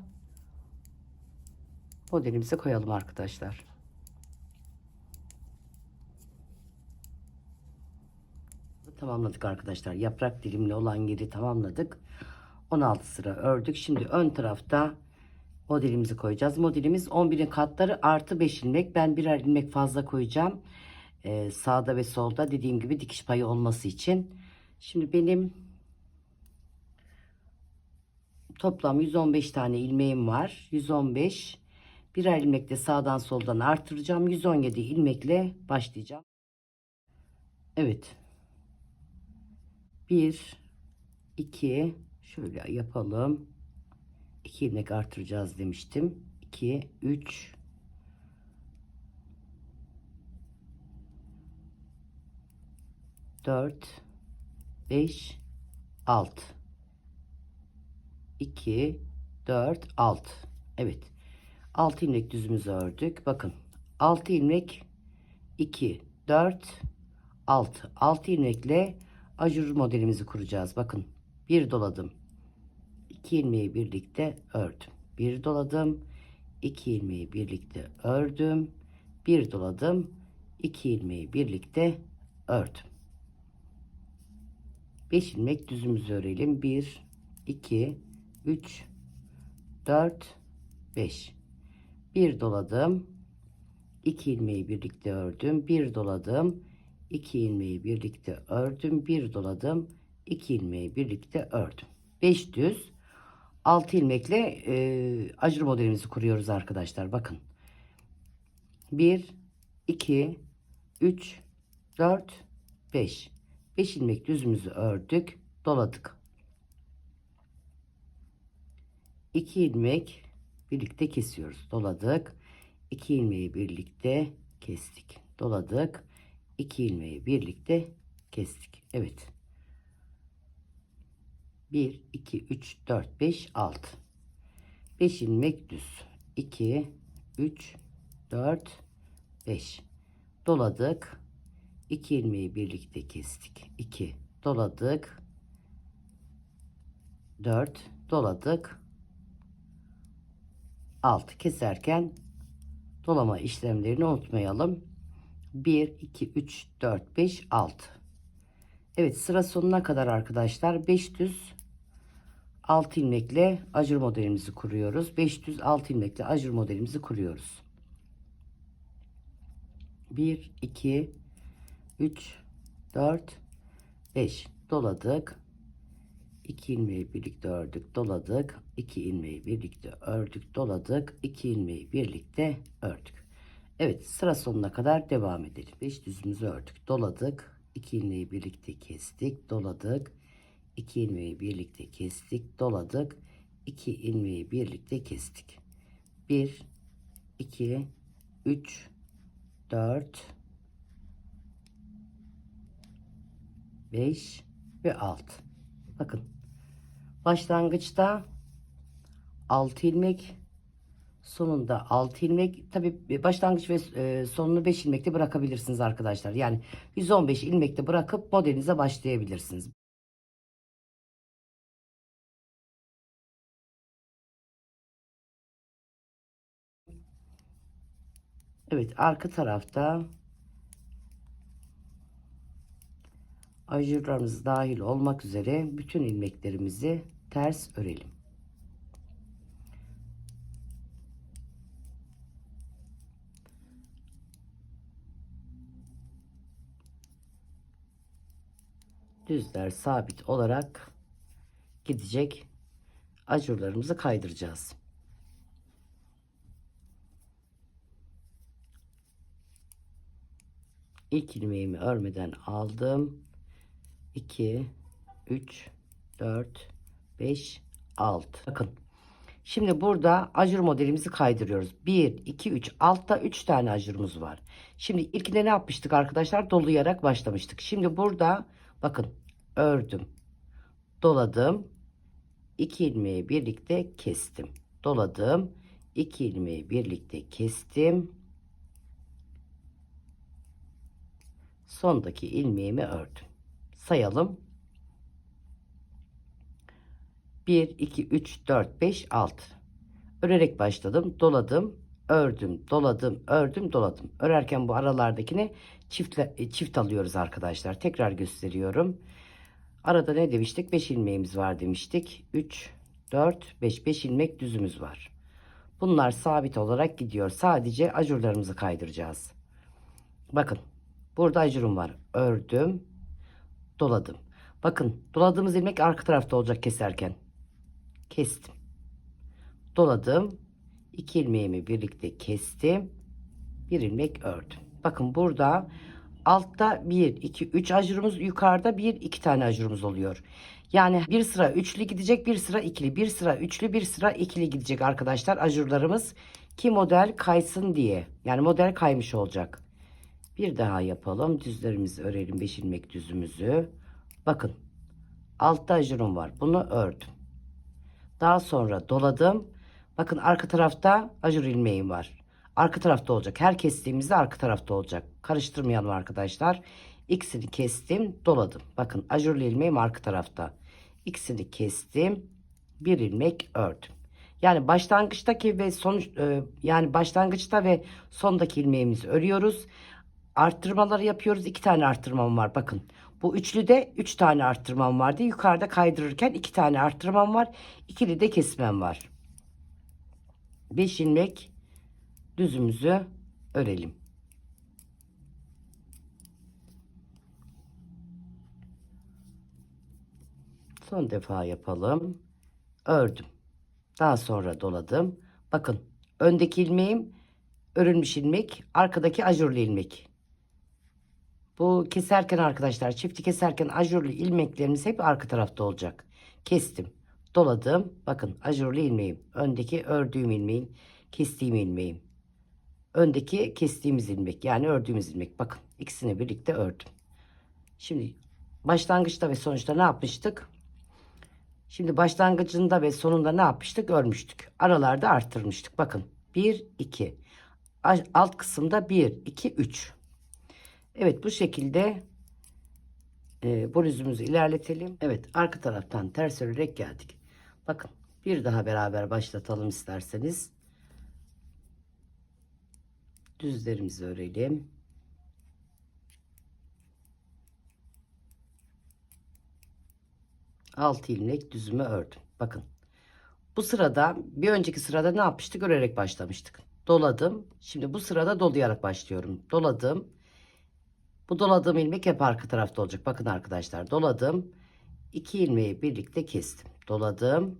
modelimizi koyalım arkadaşlar. Tamamladık arkadaşlar. Yaprak dilimli olan yeri tamamladık. 16 sıra ördük. Şimdi ön tarafta modelimizi koyacağız. Modelimiz 11'in katları artı 5 ilmek. Ben birer ilmek fazla koyacağım. Sağda ve solda dediğim gibi dikiş payı olması için. Şimdi benim toplam 115 tane ilmeğim var. 115. Birer ilmekle sağdan soldan artıracağım. 117 ilmekle başlayacağım. Evet. 1, 2, şöyle yapalım. 2 ilmek artıracağız demiştim. 2, 3, 4, 5, 6. 2, 4, 6. Evet. 6 ilmek düzümüzü ördük. Bakın. 6 ilmek, 2, 4, 6. 6 ilmekle ajur modelimizi kuracağız. Bakın. Bir doladım. 2 ilmeği birlikte ördüm. Bir doladım. 2 ilmeği birlikte ördüm. Bir doladım. 2 ilmeği birlikte ördüm. 5 ilmek düzümüzü örelim. 1, 2, 3, 4, 5. Bir doladım. 2 ilmeği birlikte ördüm. Bir doladım. 2 ilmeği birlikte ördüm. Bir doladım. 2 ilmeği birlikte ördüm. 5 düz 6 ilmekle ajur modelimizi kuruyoruz arkadaşlar. Bakın. 1, 2, 3, 4, 5. 5 ilmek düzümüzü ördük. Doladık. 2 ilmek birlikte kesiyoruz. Doladık. 2 ilmeği birlikte kestik. Doladık. 2 ilmeği birlikte kestik. Evet. 1, 2, 3, 4, 5, 6. 5 ilmek düz. 2, 3, 4, 5. Doladık. 2 ilmeği birlikte kestik. 2. Doladık. 4. Doladık. 6 keserken dolama işlemlerini unutmayalım. 1 2 3 4 5 6. Evet, sıra sonuna kadar arkadaşlar 5 düz 6 ilmekle ajur modelimizi kuruyoruz. 5 düz 6 ilmekle ajur modelimizi kuruyoruz. 1 2 3 4 5 doladık. 2 ilmeği birlikte ördük, doladık. 2 ilmeği birlikte ördük, doladık. 2 ilmeği birlikte ördük. Evet, sıra sonuna kadar devam edelim. 5 düzümüzü ördük, doladık. 2 ilmeği birlikte kestik, doladık. 2 ilmeği birlikte kestik, doladık. 2 ilmeği birlikte kestik. 1 2 3 4 5 ve 6. Bakın, başlangıçta 6 ilmek, sonunda 6 ilmek. Tabi başlangıç ve sonunu 5 ilmekte bırakabilirsiniz arkadaşlar. Yani 115 ilmekte bırakıp modelinize başlayabilirsiniz. Evet, arka tarafta ajurlarımız dahil olmak üzere bütün ilmeklerimizi ters örelim. Düzler sabit olarak gidecek, ajurlarımızı kaydıracağız. İlk ilmeğimi örmeden aldım. 2 3 4 5 6. Bakın, şimdi burada ajur modelimizi kaydırıyoruz. 1 2 3, altta 3 tane ajurumuz var. Şimdi ilkinde ne yapmıştık arkadaşlar? Dolayarak başlamıştık. Şimdi burada bakın, ördüm, doladım, 2 ilmeği birlikte kestim, doladım, 2 ilmeği birlikte kestim, sondaki ilmeğimi ördüm. Sayalım: 1 2 3 4 5 6. Örerek başladım, doladım, ördüm, doladım, ördüm, doladım. Örerken bu aralardakini çift alıyoruz arkadaşlar. Tekrar gösteriyorum. Arada ne demiştik? 5 ilmeğimiz var demiştik. 3 4 5, 5 ilmek düzümüz var. Bunlar sabit olarak gidiyor. Sadece ajurlarımızı kaydıracağız. Bakın, burada ajurum var. Ördüm, doladım. Bakın, doladığımız ilmek arka tarafta olacak keserken. Kestim, doladım, 2 ilmeğimi birlikte kestim, bir ilmek ördüm. Bakın, burada altta 1 2 3 ajurumuz, yukarıda 1 2 tane ajurumuz oluyor. Yani bir sıra üçlü gidecek, bir sıra ikili, bir sıra üçlü, bir sıra ikili gidecek arkadaşlar ajurlarımız, ki model kaysın diye. Yani model kaymış olacak. Bir daha yapalım. Düzlerimizi örelim, 5 ilmek düzümüzü. Bakın, altta ajurum var, bunu ördüm, daha sonra doladım. Bakın, arka tarafta ajur ilmeğim var. Arka tarafta olacak. Her kestiğimizde arka tarafta olacak. Karıştırmayalım arkadaşlar. İkisini kestim, doladım. Bakın, ajurlu ilmeğim arka tarafta. İkisini kestim, bir ilmek ördüm. Yani başlangıçtaki ve sonuç yani başlangıçta ve sondaki ilmeğimizi örüyoruz. Arttırmaları yapıyoruz. 2 tane arttırmam var. Bakın, bu üçlüde 3 tane arttırmam vardı. Yukarıda kaydırırken 2 tane arttırmam var. İkili de kesmem var. 5 ilmek düzümüzü örelim. Son defa yapalım. Ördüm, daha sonra doladım. Bakın, öndeki ilmeğim örülmüş ilmek, arkadaki ajurlu ilmek. Bu keserken arkadaşlar, çifti keserken ajurlu ilmeklerimiz hep arka tarafta olacak. Kestim, doladım. Bakın, ajurlu ilmeğim, öndeki ördüğüm ilmeğim, kestiğim ilmeğim, öndeki kestiğimiz ilmek, yani ördüğümüz ilmek. Bakın, ikisini birlikte ördüm. Şimdi başlangıçta ve sonuçta ne yapmıştık? Şimdi başlangıcında ve sonunda ne yapmıştık? Örmüştük. Aralarda arttırmıştık. Bakın, 1 2, alt kısımda 1 2 3. Evet, bu şekilde bluzumuzu ilerletelim. Evet, arka taraftan ters örerek geldik. Bakın, bir daha beraber başlatalım isterseniz. Düzlerimizi örelim. Altı ilmek düzümü ördüm. Bakın. Bu sırada bir önceki sırada ne yapmıştık? Örerek başlamıştık. Doladım. Şimdi bu sırada dolayarak başlıyorum. Doladım. Bu doladığım ilmek hep arka tarafta olacak. Bakın arkadaşlar, doladım. 2 ilmeği birlikte kestim. Doladım.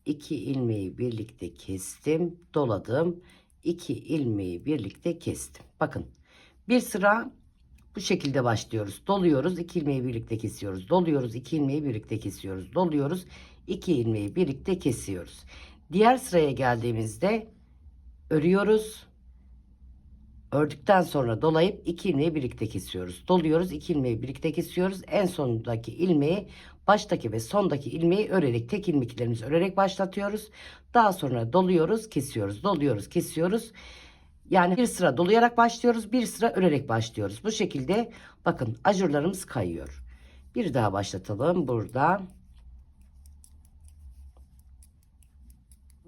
2 ilmeği birlikte kestim. Doladım. 2 ilmeği birlikte kestim. Bakın. Bir sıra bu şekilde başlıyoruz. Doluyoruz, 2 ilmeği birlikte kesiyoruz. Doluyoruz, 2 ilmeği birlikte kesiyoruz. Doluyoruz, 2 ilmeği birlikte kesiyoruz. Diğer sıraya geldiğimizde örüyoruz. Ördükten sonra dolayıp 2 ilmeği birlikte kesiyoruz. Doluyoruz, 2 ilmeği birlikte kesiyoruz. En sondaki ilmeği, baştaki ve sondaki ilmeği örerek, tek ilmeklerimizi örerek başlatıyoruz. Daha sonra doluyoruz, kesiyoruz. Doluyoruz, kesiyoruz. Yani bir sıra dolayarak başlıyoruz, bir sıra örerek başlıyoruz. Bu şekilde bakın ajurlarımız kayıyor. Bir daha başlatalım burada.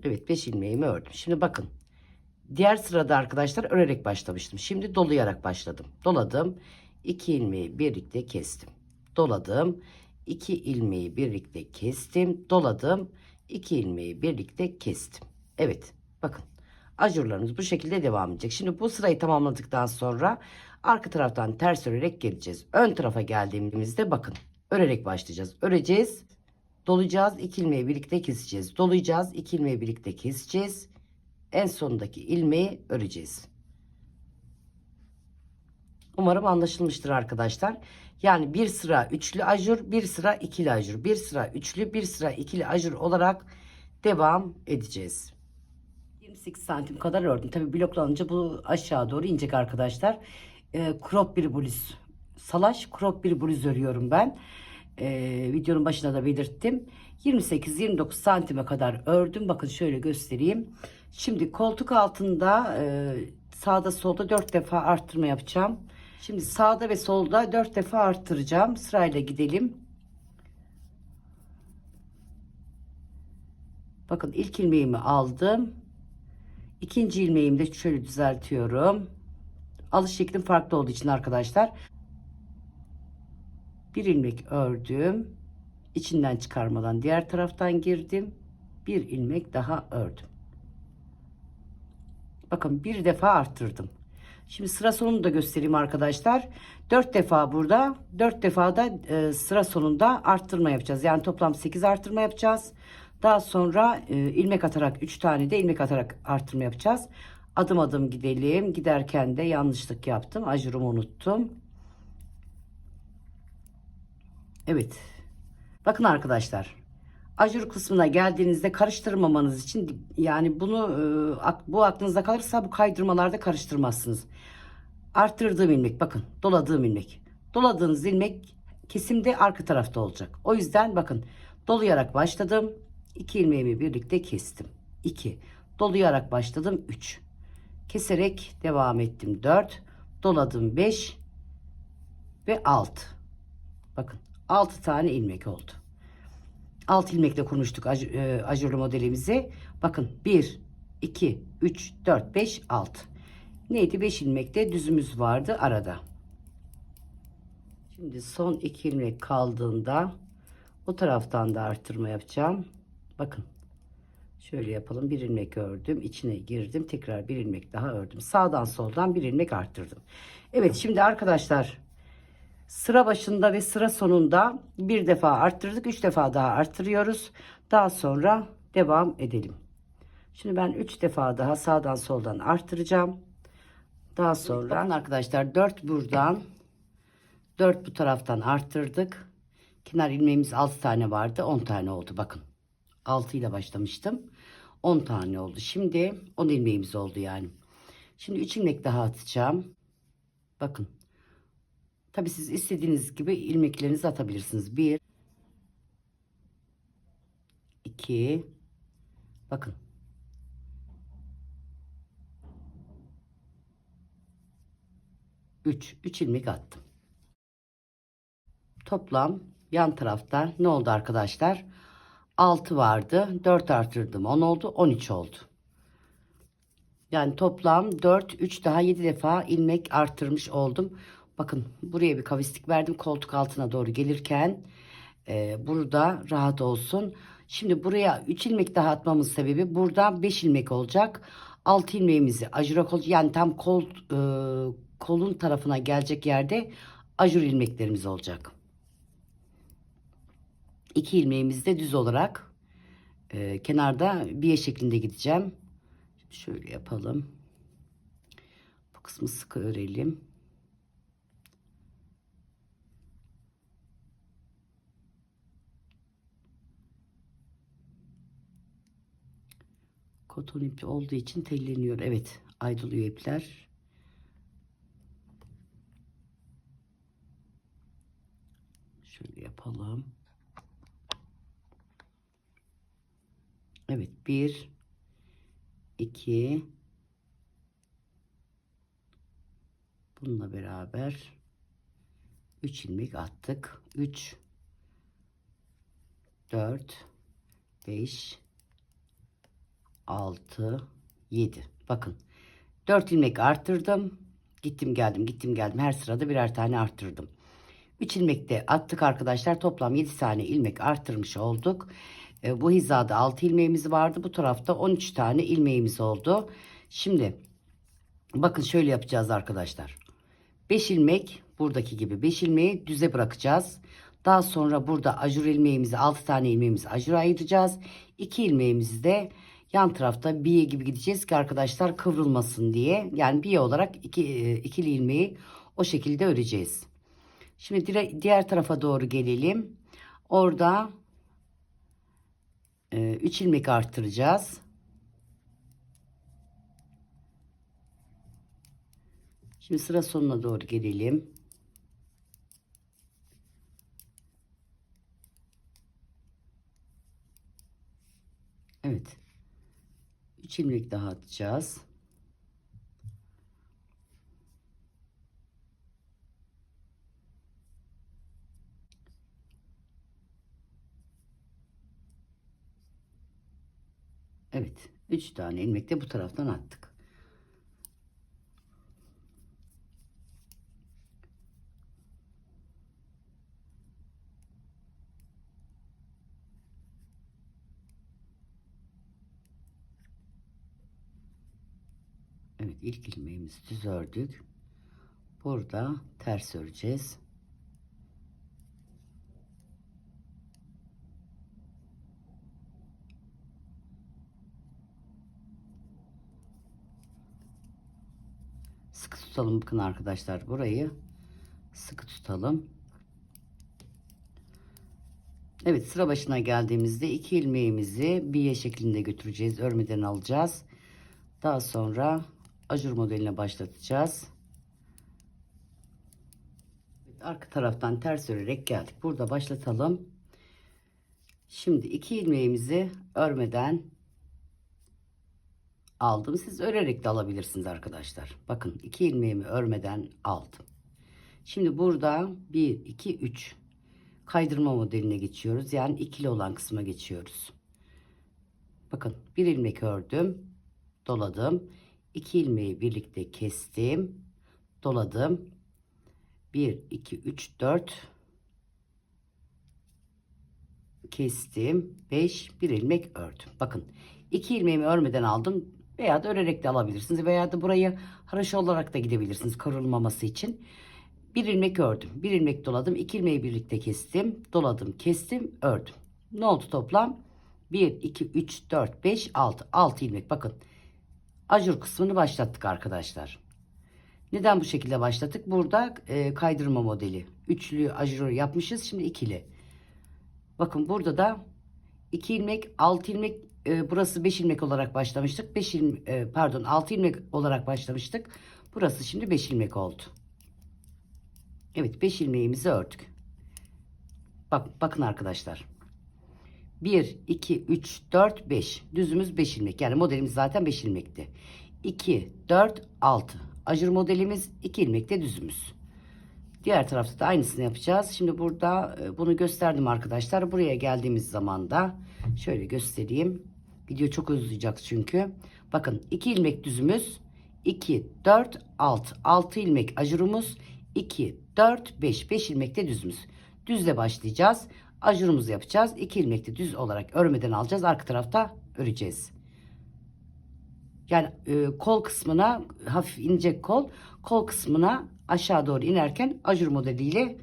Evet, 5 ilmeğimi ördüm. Şimdi bakın. Diğer sırada arkadaşlar örerek başlamıştım. Şimdi dolayarak başladım. Doladım. 2 ilmeği birlikte kestim. Doladım. 2 ilmeği birlikte kestim. Doladım. 2 ilmeği birlikte kestim. Evet. Bakın. Ajurlarımız bu şekilde devam edecek. Şimdi bu sırayı tamamladıktan sonra arka taraftan ters örerek geleceğiz. Ön tarafa geldiğimizde bakın. Örerek başlayacağız. Öreceğiz. Dolayacağız. 2 ilmeği birlikte keseceğiz. Dolayacağız. 2 ilmeği birlikte keseceğiz. En sondaki ilmeği öreceğiz. Umarım anlaşılmıştır arkadaşlar. Yani bir sıra üçlü ajur, bir sıra ikili ajur, bir sıra üçlü, bir sıra ikili ajur olarak devam edeceğiz. 28 santim kadar ördüm. Tabi bloklanınca bu aşağı doğru inecek arkadaşlar. Crop bir bluz. Salaş crop bir bluz örüyorum ben. Videonun başına da belirttim. 28-29 santime kadar ördüm. Bakın şöyle göstereyim. Şimdi koltuk altında sağda solda 4 defa arttırma yapacağım. Şimdi sağda ve solda 4 defa arttıracağım. Sırayla gidelim. Bakın ilk ilmeğimi aldım. İkinci ilmeğimi de şöyle düzeltiyorum. Alış şeklim farklı olduğu için arkadaşlar. Bir ilmek ördüm. İçinden çıkarmadan diğer taraftan girdim. Bir ilmek daha ördüm. Bakın bir defa arttırdım. Şimdi sıra sonunu da göstereyim arkadaşlar. 4 defa burada, 4 defa da sıra sonunda arttırma yapacağız. Yani toplam 8 arttırma yapacağız. Daha sonra ilmek atarak 3 tane de ilmek atarak arttırma yapacağız. Adım adım gidelim. Giderken de yanlışlık yaptım. Ajurumu unuttum. Evet. Bakın arkadaşlar. Ajur kısmına geldiğinizde karıştırmamanız için, yani bunu bu aklınızda kalırsa bu kaydırmalarda karıştırmazsınız. Arttırdığım ilmek, bakın doladığım ilmek. Doladığınız ilmek kesimde arka tarafta olacak. O yüzden bakın dolayarak başladım. 2 ilmeğimi birlikte kestim. 2. Dolayarak başladım. 3. Keserek devam ettim. 4. Doladım. 5 ve 6. Bakın 6 tane ilmek oldu. 6 ilmekle kurmuştuk ajurlu modelimizi. Bakın 1, 2, 3, 4, 5, 6. Neydi? 5 ilmekte düzümüz vardı arada. Şimdi son 2 ilmek kaldığında bu taraftan da artırma yapacağım. Bakın. Şöyle yapalım. Bir ilmek ördüm. İçine girdim. Tekrar bir ilmek daha ördüm. Sağdan soldan bir ilmek arttırdım. Evet, şimdi arkadaşlar sıra başında ve sıra sonunda bir defa arttırdık. 3 defa daha arttırıyoruz. Daha sonra devam edelim. Şimdi ben 3 defa daha sağdan soldan arttıracağım. Daha sonra bakın arkadaşlar 4 buradan 4 bu taraftan arttırdık. Kenar ilmeğimiz 6 tane vardı. 10 tane oldu. Bakın 6 ile başlamıştım. 10 tane oldu. Şimdi 10 ilmeğimiz oldu yani. Şimdi 3 ilmek daha atacağım. Bakın. Tabi siz istediğiniz gibi ilmeklerinizi atabilirsiniz. 1 2 bakın. 3 ilmek attım. Toplam yan tarafta ne oldu arkadaşlar? 6 vardı. 4 artırdım. 10 oldu. 13 oldu. Yani toplam 4, 3 daha 7 defa ilmek arttırmış oldum. Bakın buraya bir kavistik verdim koltuk altına doğru gelirken burada rahat olsun. Şimdi buraya 3 ilmek daha atmamız sebebi burada 5 ilmek olacak. 6 ilmeğimizi ajura kol yani tam kolun tarafına gelecek yerde ajur ilmeklerimiz olacak. 2 ilmeğimizi de düz olarak kenarda biye şeklinde gideceğim. Şöyle yapalım. Bu kısmı sıkı örelim. Koton ipi olduğu için telleniyor. Evet, ayrılıyor ipler. Şöyle yapalım. Evet, 1 2 bununla beraber 3 ilmek attık. 3 4 5 6 7. Bakın 4 ilmek arttırdım. Gittim geldim gittim geldim. Her sırada birer tane arttırdım. 3 ilmek de attık arkadaşlar. Toplam 7 tane ilmek arttırmış olduk. Bu hizada 6 ilmeğimiz vardı. Bu tarafta 13 tane ilmeğimiz oldu. Şimdi bakın şöyle yapacağız arkadaşlar. 5 ilmek buradaki gibi 5 ilmeği düze bırakacağız. Daha sonra burada ajur ilmeğimizi 6 tane ilmeğimizi ajura ayıracağız. 2 ilmeğimizi de yan tarafta biye gibi gideceğiz ki arkadaşlar kıvrılmasın diye. Yani biye olarak ikili ilmeği o şekilde öreceğiz. Şimdi diğer tarafa doğru gelelim. Orada 3 ilmek arttıracağız. Şimdi sıra sonuna doğru gelelim. Evet. 3 ilmek daha atacağız. Evet. 3 tane ilmek de bu taraftan attık. Evet, ilk ilmeğimizi düz ördük. Burada ters öreceğiz. Sıkı tutalım bakın arkadaşlar, burayı sıkı tutalım. Evet, sıra başına geldiğimizde 2 ilmeğimizi biye şeklinde götüreceğiz. Örmeden alacağız. Daha sonra ajur modeline başlatacağız. Arka taraftan ters örerek geldik. Burada başlatalım. Şimdi 2 ilmeğimizi örmeden aldım. Siz örerek de alabilirsiniz arkadaşlar. Bakın 2 ilmeğimi örmeden aldım. Şimdi burada 1 2 3 kaydırma modeline geçiyoruz. Yani ikili olan kısma geçiyoruz. Bakın bir ilmek ördüm, doladım. 2 ilmeği birlikte kestim, doladım. 1 2 3 4 kestim. 5 bir ilmek ördüm. Bakın 2 ilmeğimi örmeden aldım veya da örerek de alabilirsiniz veya da burayı haroşa olarak da gidebilirsiniz kırılmaması için. Bir ilmek ördüm, bir ilmek doladım, 2 ilmeği birlikte kestim, doladım, kestim, ördüm. Ne oldu toplam? 1 2 3 4 5 6 6 ilmek. Bakın ajur kısmını başlattık arkadaşlar. Neden bu şekilde başlattık? Burada kaydırma modeli. Üçlü ajur yapmışız. Şimdi ikili. Bakın burada da 2 ilmek, 6 ilmek, burası 5 ilmek olarak başlamıştık. 5 ilmek, pardon 6 ilmek olarak başlamıştık. Burası şimdi 5 ilmek oldu. Evet, 5 ilmeğimizi ördük. Bakın arkadaşlar. 1 2 3 4 5. Düzümüz 5 ilmek. Yani modelimiz zaten 5 ilmekti. 2 4 6. Ajur modelimiz 2 ilmekte düzümüz. Diğer tarafta da aynısını yapacağız. Şimdi burada bunu gösterdim arkadaşlar. Buraya geldiğimiz zaman da şöyle göstereyim. Video çok uzayacak çünkü. Bakın 2 ilmek düzümüz, 2 4 6 6 ilmek ajurumuz, 2 4 5 5 ilmek de düzümüz. Düzle başlayacağız. Ajurumuzu yapacağız. 2 ilmek de düz olarak örmeden alacağız. Arka tarafta öreceğiz. Yani kol kısmına hafif ince kol kısmına aşağı doğru inerken ajur modeliyle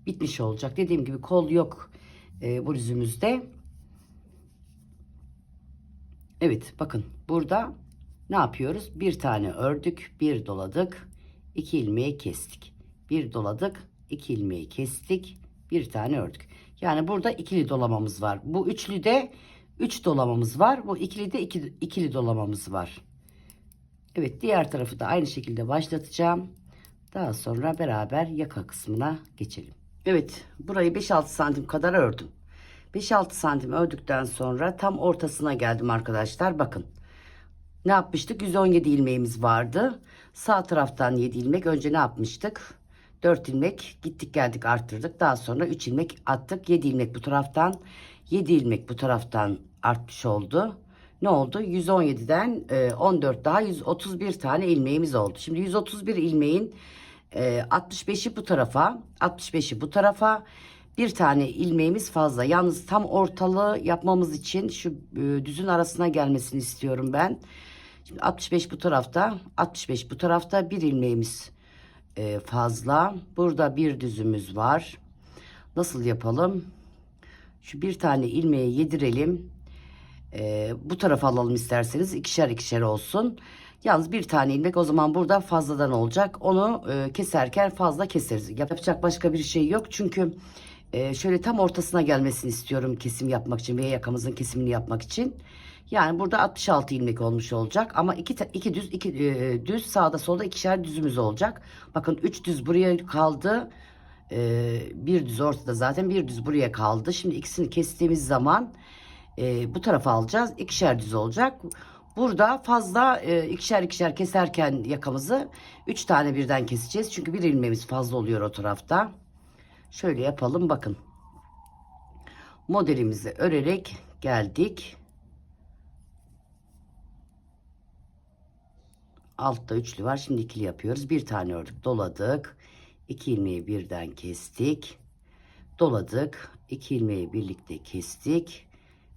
bitmiş olacak. Dediğim gibi kol yok bu bluzumuzda. Evet, bakın burada ne yapıyoruz? Bir tane ördük, bir doladık, 2 ilmeği kestik. Bir doladık, 2 ilmeği kestik, bir tane ördük. Yani burada ikili dolamamız var. Bu üçlüde 3 dolamamız var. Bu ikilide ikili dolamamız var. Evet, diğer tarafı da aynı şekilde başlatacağım. Daha sonra beraber yaka kısmına geçelim. Evet, burayı 5-6 santim kadar ördüm. 5-6 santim ördükten sonra tam ortasına geldim arkadaşlar. Bakın ne yapmıştık? 117 ilmeğimiz vardı. Sağ taraftan 7 ilmek. Önce ne yapmıştık? 4 ilmek gittik geldik arttırdık. Daha sonra 3 ilmek attık. 7 ilmek bu taraftan, 7 ilmek bu taraftan artmış oldu. Ne oldu? 117'den 14 daha 131 tane ilmeğimiz oldu. Şimdi 131 ilmeğin 65'i bu tarafa, 65'i bu tarafa. Bir tane ilmeğimiz fazla. Yalnız tam ortalığı yapmamız için şu düzün arasına gelmesini istiyorum ben. Şimdi 65 bu tarafta, 65 bu tarafta, bir ilmeğimiz fazla. Burada bir düzümüz var. Nasıl yapalım? Şu bir tane ilmeği yedirelim. Bu tarafa alalım isterseniz. İkişer ikişer olsun. Yalnız bir tane ilmek o zaman burada fazladan olacak. Onu keserken fazla keseriz. Yapacak başka bir şey yok. Çünkü şöyle tam ortasına gelmesini istiyorum kesim yapmak için veya yakamızın kesimini yapmak için. Yani burada 66 ilmek olmuş olacak ama iki düz düz sağda solda ikişer düzümüz olacak. Bakın 3 düz buraya kaldı. Bir düz ortada zaten, bir düz buraya kaldı. Şimdi ikisini kestiğimiz zaman bu tarafa alacağız. İkişer düz olacak. Burada fazla ikişer ikişer keserken yakamızı 3 tane birden keseceğiz. Çünkü bir ilmeğimiz fazla oluyor o tarafta. Şöyle yapalım bakın. Modelimizi örerek geldik. Altta üçlü var. Şimdi ikili yapıyoruz. Bir tane ördük, doladık. 2 ilmeği birden kestik. Doladık. 2 ilmeği birlikte kestik.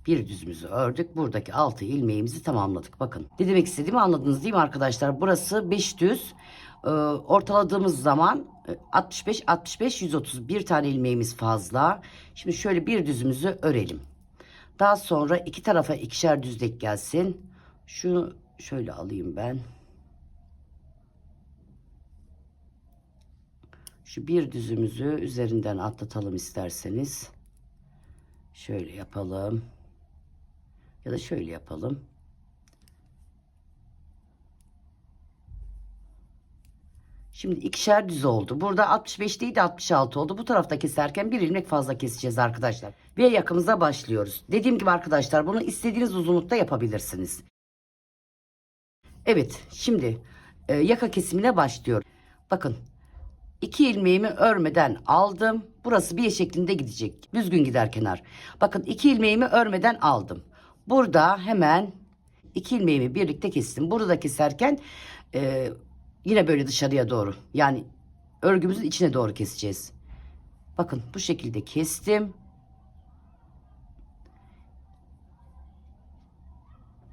Bir düzümüzü ördük. Buradaki 6 ilmeğimizi tamamladık. Bakın. Ne demek istediğimi anladınız değil mi arkadaşlar? Burası 5 düz. Ortaladığımız zaman 65 65 130, bir tane ilmeğimiz fazla. Şimdi şöyle bir düzümüzü örelim. Daha sonra iki tarafa ikişer düzlek gelsin. Şunu şöyle alayım ben. Şu bir düzümüzü üzerinden atlatalım isterseniz. Şöyle yapalım. Ya da şöyle yapalım. Şimdi ikişer düz oldu. Burada 65 değil de 66 oldu. Bu tarafta keserken bir ilmek fazla keseceğiz arkadaşlar. Ve yakamıza başlıyoruz. Dediğim gibi arkadaşlar bunu istediğiniz uzunlukta yapabilirsiniz. Evet, şimdi yaka kesimine başlıyorum. Bakın 2 ilmeğimi örmeden aldım. Burası bir şeklinde gidecek. Düzgün gider kenar. Bakın 2 ilmeğimi örmeden aldım. Burada hemen 2 ilmeğimi birlikte kestim. Burada da keserken yine böyle dışarıya doğru. Yani örgümüzün içine doğru keseceğiz. Bakın bu şekilde kestim.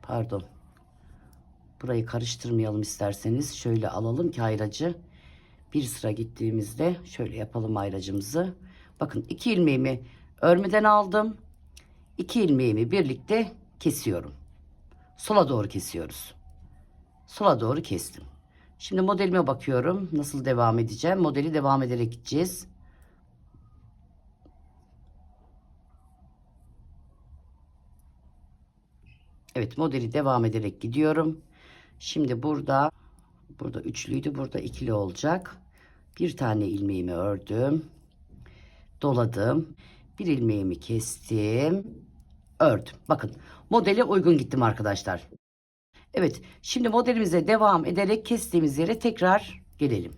Pardon. Burayı karıştırmayalım isterseniz. Şöyle alalım ki ayracı. Bir sıra gittiğimizde şöyle yapalım ayracımızı. Bakın 2 ilmeğimi örmeden aldım. 2 ilmeğimi birlikte kesiyorum. Sola doğru kesiyoruz. Sola doğru kestim. Şimdi modelime bakıyorum. Nasıl devam edeceğim? Modeli devam ederek gideceğiz. Evet, modeli devam ederek gidiyorum. Şimdi burada üçlüydü. Burada ikili olacak. Bir tane ilmeğimi ördüm. Doladım. Bir ilmeğimi kestim. Ördüm. Bakın modele uygun gittim arkadaşlar. Evet, şimdi modelimize devam ederek kestiğimiz yere tekrar gelelim.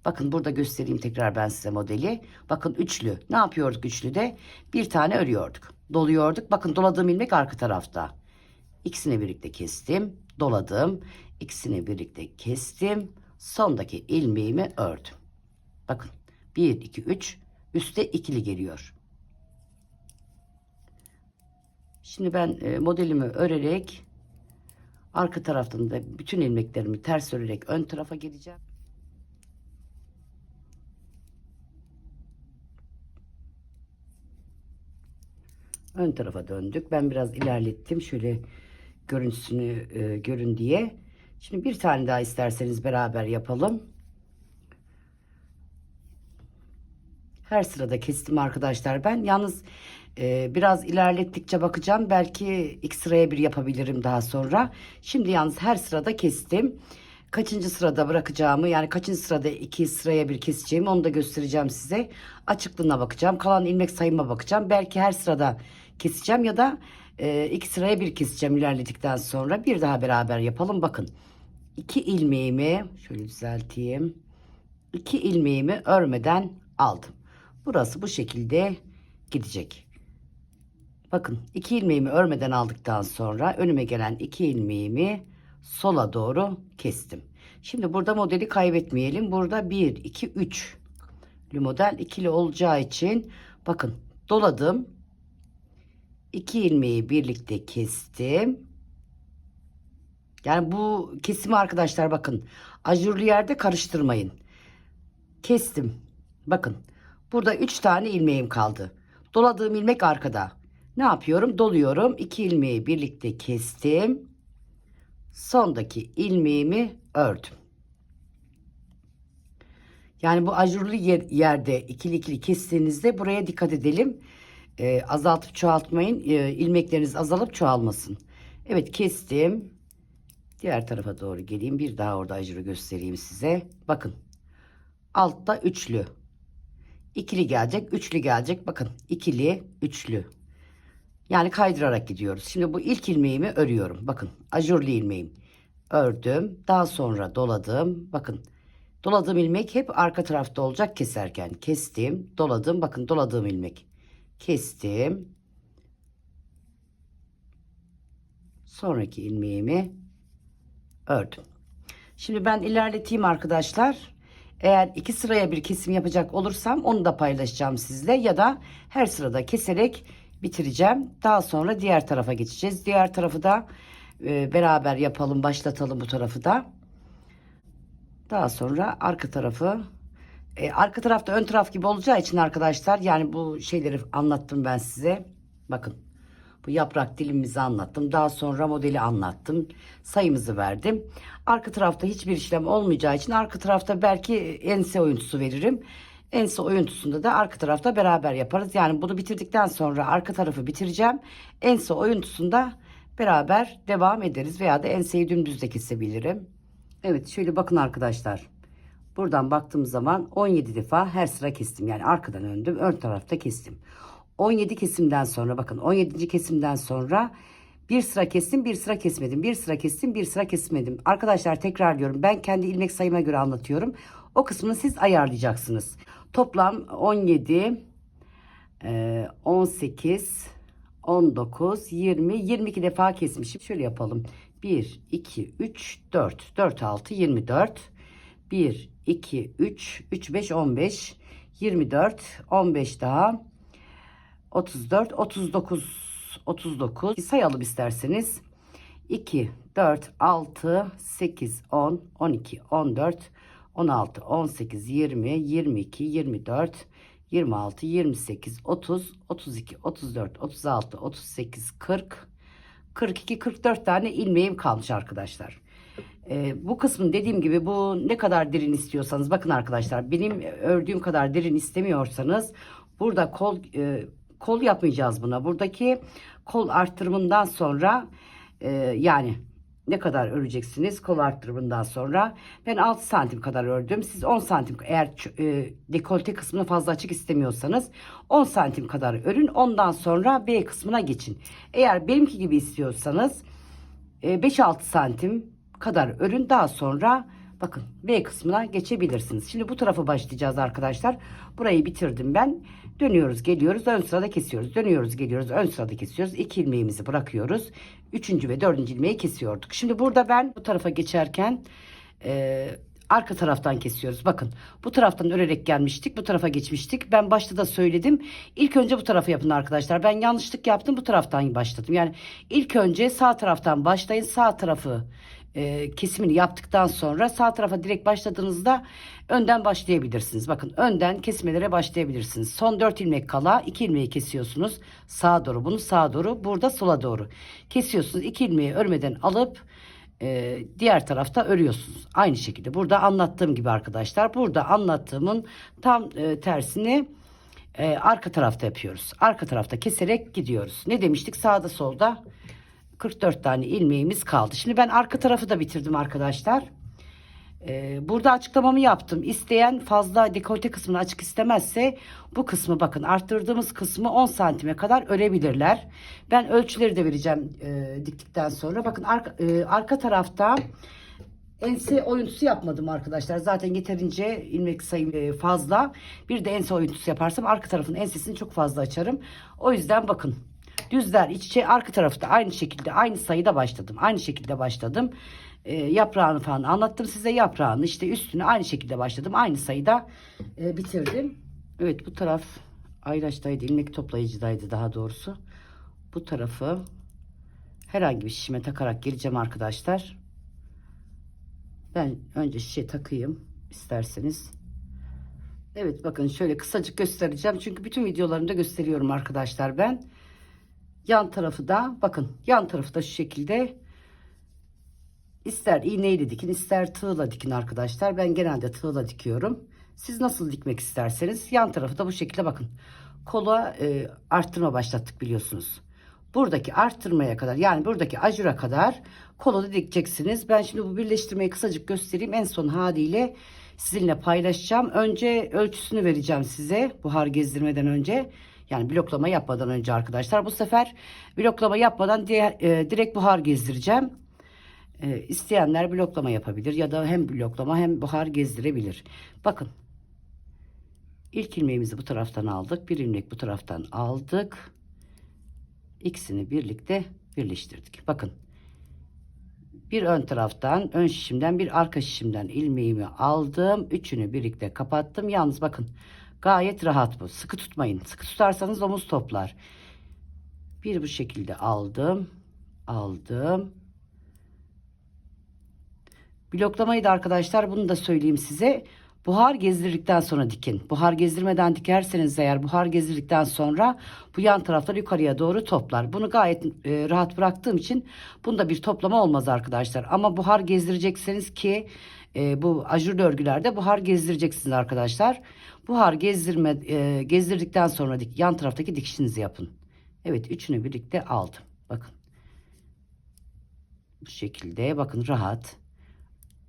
Bakın burada göstereyim tekrar ben size modeli. Bakın üçlü. Ne yapıyorduk üçlüde? Bir tane örüyorduk. Doluyorduk. Bakın doladığım ilmek arka tarafta. İkisini birlikte kestim, doladım. İkisini birlikte kestim. Sondaki ilmeğimi ördüm. Bakın 1 2 3 üstte ikili geliyor. Şimdi ben modelimi örerek arka taraftan da bütün ilmeklerimi ters örerek ön tarafa geleceğim. Ön tarafa döndük. Ben biraz ilerlettim. Şöyle görüntüsünü görün diye. Şimdi bir tane daha isterseniz beraber yapalım. Her sırada kestim arkadaşlar. Ben yalnız biraz ilerlettikçe bakacağım. Belki ilk sıraya bir yapabilirim daha sonra. Şimdi yalnız her sırada kestim. Kaçıncı sırada bırakacağımı, yani kaçıncı sırada iki sıraya bir keseceğimi onu da göstereceğim size. Açıklığına bakacağım. Kalan ilmek sayıma bakacağım. Belki her sırada keseceğim ya da iki sıraya bir keseceğim ilerledikten sonra. Bir daha beraber yapalım. Bakın. 2 ilmeğimi şöyle düzelteyim. 2 ilmeğimi örmeden aldım. Burası bu şekilde gidecek. Bakın 2 ilmeğimi örmeden aldıktan sonra önüme gelen 2 ilmeğimi sola doğru kestim. Şimdi burada modeli kaybetmeyelim. Burada 1 2 3 model ikili olacağı için bakın doladım. 2 ilmeği birlikte kestim. Yani bu kesimi arkadaşlar bakın ajurlu yerde karıştırmayın. Kestim. Bakın burada 3 tane ilmeğim kaldı. Doladığım ilmek arkada. Ne yapıyorum? Doluyorum. 2 ilmeği birlikte kestim. Sondaki ilmeğimi ördüm. Yani bu ajurlu yerde ikili ikili kestiğinizde buraya dikkat edelim. Azaltıp çoğaltmayın. İlmekleriniz azalıp çoğalmasın. Evet kestim. Diğer tarafa doğru geleyim. Bir daha orada ajuru göstereyim size. Bakın. Altta üçlü. İkili gelecek, üçlü gelecek. Bakın ikili, üçlü. Yani kaydırarak gidiyoruz. Şimdi bu ilk ilmeğimi örüyorum. Bakın ajurlu ilmeğim. Ördüm. Daha sonra doladım. Bakın doladığım ilmek hep arka tarafta olacak keserken. Kestim, doladım. Bakın doladığım ilmek. Kestim. Sonraki ilmeğimi ördüm. Şimdi ben ilerleteyim arkadaşlar. Eğer iki sıraya bir kesim yapacak olursam onu da paylaşacağım sizle ya da her sırada keserek bitireceğim. Daha sonra diğer tarafa geçeceğiz. Diğer tarafı da beraber yapalım, başlatalım bu tarafı da. Daha sonra arka tarafı arka tarafta ön taraf gibi olacağı için arkadaşlar yani bu şeyleri anlattım ben size. Bakın. Bu yaprak dilimimizi anlattım. Daha sonra modeli anlattım. Sayımızı verdim. Arka tarafta hiçbir işlem olmayacağı için arka tarafta belki ense oyuntusu veririm. Ense oyuntusunda da arka tarafta beraber yaparız. Yani bunu bitirdikten sonra arka tarafı bitireceğim. Ense oyuntusunda beraber devam ederiz veya da enseyi dümdüz de kesebilirim. Evet şöyle bakın arkadaşlar. Buradan baktığım zaman 17 defa her sıra kestim. Yani arkadan öndüm, ön tarafta kestim. 17 kesimden sonra bakın 17. kesimden sonra bir sıra kestim, bir sıra kesmedim. Bir sıra kestim, bir sıra kesmedim. Arkadaşlar tekrarlıyorum. Ben kendi ilmek sayıma göre anlatıyorum. O kısmını siz ayarlayacaksınız. Toplam 17, 18, 19, 20, 22 defa kesmişim. Şöyle yapalım. 1, 2, 3, 4. 4, 6, 24. 1, 2, 3, 3, 5, 15. 24, 15 daha. 34, 39 sayalım isterseniz. 2, 4, 6, 8, 10, 12, 14, 16, 18, 20, 22, 24, 26, 28, 30, 32, 34, 36, 38, 40, 42, 44 tane ilmeğim kalmış arkadaşlar. Bu kısmın dediğim gibi bu ne kadar derin istiyorsanız bakın arkadaşlar benim ördüğüm kadar derin istemiyorsanız burada kol yapmayacağız buna. Buradaki kol arttırımından sonra yani ne kadar öreceksiniz kol arttırımından sonra ben 6 santim kadar ördüm. Siz 10 santim eğer dekolte kısmını fazla açık istemiyorsanız 10 santim kadar örün. Ondan sonra B kısmına geçin. Eğer benimki gibi istiyorsanız 5-6 santim kadar örün. Daha sonra Bakın V kısmına geçebilirsiniz. Şimdi bu tarafa başlayacağız arkadaşlar. Burayı bitirdim ben. Dönüyoruz geliyoruz, ön sırada kesiyoruz. Dönüyoruz geliyoruz, ön sırada kesiyoruz. 2 ilmeğimizi bırakıyoruz. 3. ve 4. ilmeği kesiyorduk. Şimdi burada ben bu tarafa geçerken arka taraftan kesiyoruz. Bakın bu taraftan örerek gelmiştik. Bu tarafa geçmiştik. Ben başta da söyledim. İlk önce bu tarafı yapın arkadaşlar. Ben yanlışlık yaptım. Bu taraftan başladım. Yani ilk önce sağ taraftan başlayın. Sağ tarafı kesimini yaptıktan sonra sağ tarafa direkt başladığınızda önden başlayabilirsiniz. Bakın önden kesmelere başlayabilirsiniz. Son 4 ilmek kala 2 ilmeği kesiyorsunuz. Sağa doğru, bunu sağa doğru, burada sola doğru kesiyorsunuz. 2 ilmeği örmeden alıp diğer tarafta örüyorsunuz. Aynı şekilde burada anlattığım gibi arkadaşlar. Burada anlattığımın tam tersini arka tarafta yapıyoruz. Arka tarafta keserek gidiyoruz. Ne demiştik? Sağda solda 44 tane ilmeğimiz kaldı. Şimdi ben arka tarafı da bitirdim arkadaşlar. Burada açıklamamı yaptım. İsteyen fazla dekolte kısmını açık istemezse bu kısmı, bakın arttırdığımız kısmı 10 santime kadar örebilirler. Ben ölçüleri de vereceğim diktikten sonra. Bakın arka tarafta ense oyuntusu yapmadım arkadaşlar. Zaten yeterince ilmek sayım fazla. Bir de ense oyuntusu yaparsam arka tarafın ensesini çok fazla açarım. O yüzden bakın düzler iç içe, arka tarafta aynı şekilde aynı sayıda başladım. Aynı şekilde başladım. Yaprağını falan anlattım size. Yaprağını işte üstüne aynı şekilde başladım. Aynı sayıda bitirdim. Evet, bu taraf ayraçtaydı, ilmek toplayıcıdaydı daha doğrusu. Bu tarafı herhangi bir şişime takarak geleceğim arkadaşlar. Ben önce şişe takayım isterseniz. Evet, bakın şöyle kısacık göstereceğim. Çünkü bütün videolarımda gösteriyorum arkadaşlar ben. Yan tarafı da bakın, yan tarafı da şu şekilde, ister iğneyle dikin ister tığla dikin arkadaşlar. Ben genelde tığla dikiyorum. Siz nasıl dikmek isterseniz. Yan tarafı da bu şekilde bakın. Kola arttırma başlattık biliyorsunuz. Buradaki arttırmaya kadar, yani buradaki ajura kadar kolu da dikeceksiniz. Ben şimdi bu birleştirmeyi kısacık göstereyim. En son haliyle sizinle paylaşacağım. Önce ölçüsünü vereceğim size buhar gezdirmeden önce. Yani bloklama yapmadan önce arkadaşlar. Bu sefer bloklama yapmadan direkt buhar gezdireceğim. İsteyenler bloklama yapabilir ya da hem bloklama hem buhar gezdirebilir. Bakın. İlk ilmeğimizi bu taraftan aldık. Bir ilmek bu taraftan aldık. İkisini birlikte birleştirdik. Bakın. Bir ön taraftan, ön şişimden, bir arka şişimden ilmeğimi aldım. Üçünü birlikte kapattım. Yalnız bakın, gayet rahat bu. Sıkı tutmayın. Sıkı tutarsanız omuz toplar. Bir bu şekilde aldım. Aldım. Bloklamayı da arkadaşlar, bunu da söyleyeyim size. Buhar gezdirdikten sonra dikin. Buhar gezdirmeden dikerseniz eğer, buhar gezdirdikten sonra bu yan taraflar yukarıya doğru toplar. Bunu gayet rahat bıraktığım için bunda bir toplama olmaz arkadaşlar. Ama buhar gezdirecekseniz ki bu ajurlu örgülerde buhar gezdireceksiniz arkadaşlar. Buhar gezdirdikten sonra yan taraftaki dikişinizi yapın. Evet, üçünü birlikte aldım. Bakın. Bu şekilde bakın, rahat.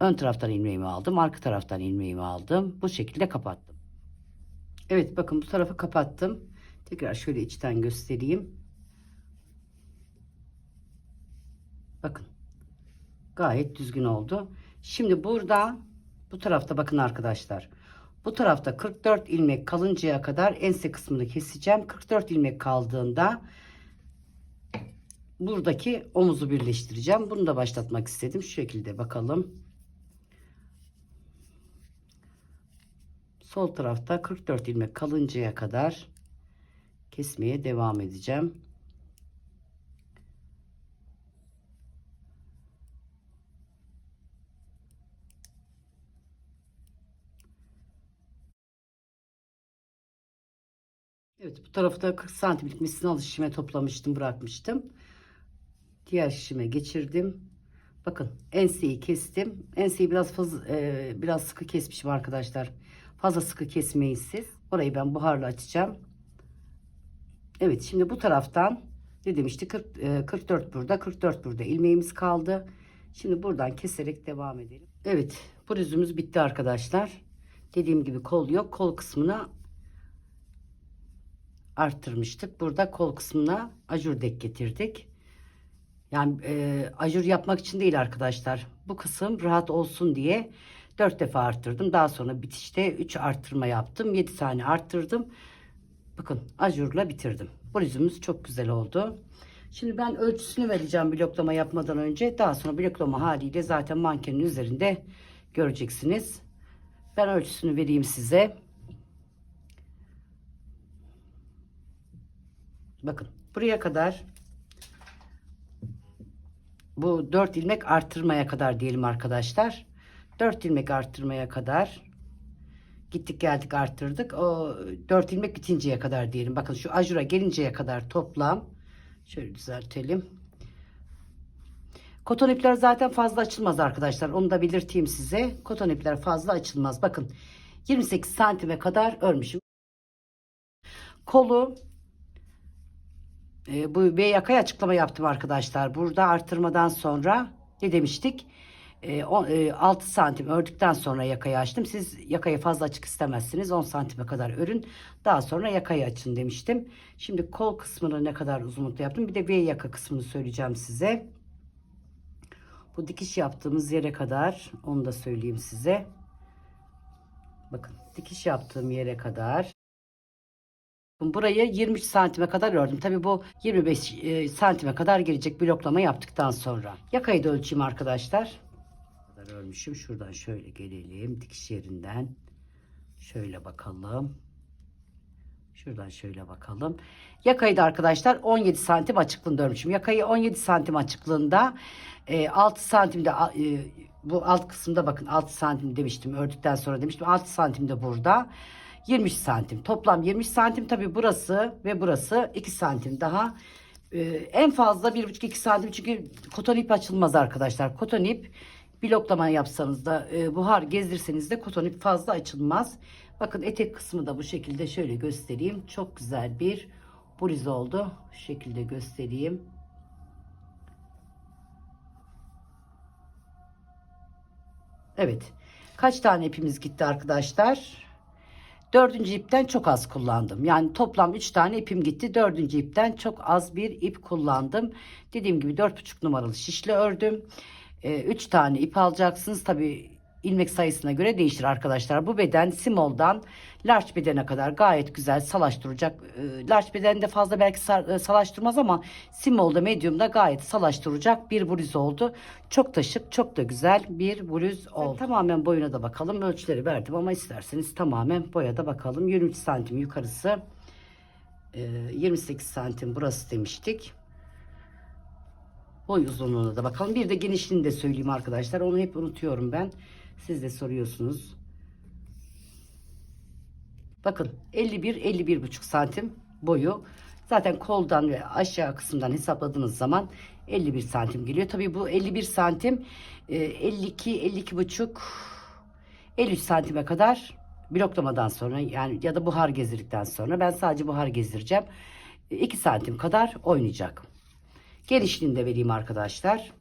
Ön taraftan ilmeğimi aldım. Arka taraftan ilmeğimi aldım. Bu şekilde kapattım. Evet, bakın bu tarafı kapattım. Tekrar şöyle içten göstereyim. Bakın. Gayet düzgün oldu. Şimdi burada bu tarafta bakın arkadaşlar. Bu tarafta 44 ilmek kalıncaya kadar ense kısmını keseceğim. 44 ilmek kaldığında buradaki omuzu birleştireceğim. Bunu da başlatmak istedim. Şu şekilde bakalım. Sol tarafta 44 ilmek kalıncaya kadar kesmeye devam edeceğim. Evet, bu tarafta 40 santimlik misina alı şişime toplamıştım, bırakmıştım. Diğer şişime geçirdim. Bakın, enseyi kestim. Enseyi biraz fazla, biraz sıkı kesmişim arkadaşlar. Fazla sıkı kesmeyin siz. Orayı ben buharla açacağım. Evet, şimdi bu taraftan ne demişti? 44 burada, 44 burada ilmeğimiz kaldı. Şimdi buradan keserek devam edelim. Evet, bu düzümüz bitti arkadaşlar. Dediğim gibi kol yok. Kol kısmına arttırmıştık. Burada kol kısmına ajur dek getirdik. Yani ajur yapmak için değil arkadaşlar. Bu kısım rahat olsun diye 4 defa arttırdım. Daha sonra bitişte 3 arttırma yaptım. 7 tane arttırdım. Bakın ajurla bitirdim. Bluzumuz çok güzel oldu. Şimdi ben ölçüsünü vereceğim bloklama yapmadan önce. Daha sonra bloklama haliyle zaten mankenin üzerinde göreceksiniz. Ben ölçüsünü vereyim size. Bakın buraya kadar, bu 4 ilmek arttırmaya kadar diyelim arkadaşlar. 4 ilmek arttırmaya kadar gittik geldik arttırdık. O 4 ilmek bitinceye kadar diyelim. Bakın şu ajura gelinceye kadar toplam. Şöyle düzeltelim. Koton ipler zaten fazla açılmaz arkadaşlar. Onu da belirteyim size. Koton ipler fazla açılmaz. Bakın 28 santime kadar örmüşüm. Kolu bu V yakaya açıklama yaptım arkadaşlar. Burada artırmadan sonra ne demiştik? 6 santim ördükten sonra yakayı açtım. Siz yakayı fazla açık istemezsiniz. 10 santime kadar örün. Daha sonra yakayı açın demiştim. Şimdi kol kısmını ne kadar uzunlukta yaptım. Bir de V yaka kısmını söyleyeceğim size. Bu dikiş yaptığımız yere kadar onu da söyleyeyim size. Bakın dikiş yaptığım yere kadar. Burayı 23 santime kadar ördüm. Tabi bu 25 santime kadar gelecek bloklama yaptıktan sonra. Yakayı da ölçeyim arkadaşlar. Örmüşüm. Şuradan şöyle gelelim. Dikiş yerinden. Şöyle bakalım. Şuradan şöyle bakalım. Yakayı da arkadaşlar 17 santim açıklığında örmüşüm. Yakayı 17 santim açıklığında 6 santimde bu alt kısımda bakın 6 santim demiştim. Ördükten sonra demiştim. 6 santimde burada. 20 santim. Toplam 20 santim. Tabi burası ve burası 2 santim daha. En fazla 1,5-2 santim. Çünkü koton ip açılmaz arkadaşlar. Koton ip bloklama yapsanız da buhar gezdirseniz de koton ip fazla açılmaz. Bakın etek kısmı da bu şekilde şöyle göstereyim. Çok güzel bir bluz oldu. Şu şekilde göstereyim. Evet. Kaç tane ipimiz gitti arkadaşlar? Dördüncü ipten çok az kullandım. Yani toplam 3 tane ipim gitti. Dördüncü ipten çok az bir ip kullandım. Dediğim gibi 4,5 numaralı şişle ördüm. 3 tane ip alacaksınız. Tabi ilmek sayısına göre değişir arkadaşlar. Bu beden small'dan large bedene kadar gayet güzel salaştıracak. Large bedende fazla belki salaştırmaz ama small'da medium'da gayet salaştıracak bir bluz oldu. Çok da şık, çok da güzel bir bluz oldu. Tamamen boyuna da bakalım. Ölçüleri verdim ama isterseniz tamamen boya da bakalım. 23 santim yukarısı, 28 santim burası demiştik. Boy uzunluğuna da bakalım. Bir de genişliğini de söyleyeyim arkadaşlar. Onu hep unutuyorum ben. Siz de soruyorsunuz. Bakın 51-51,5 santim boyu. Zaten koldan ve aşağı kısımdan hesapladığınız zaman 51 santim geliyor. Tabii bu 51 santim 52-52,5 53 santime kadar bloklamadan sonra yani ya da buhar gezdirdikten sonra, ben sadece buhar gezdireceğim, 2 santim kadar oynayacak. Genişliğini de vereyim arkadaşlar.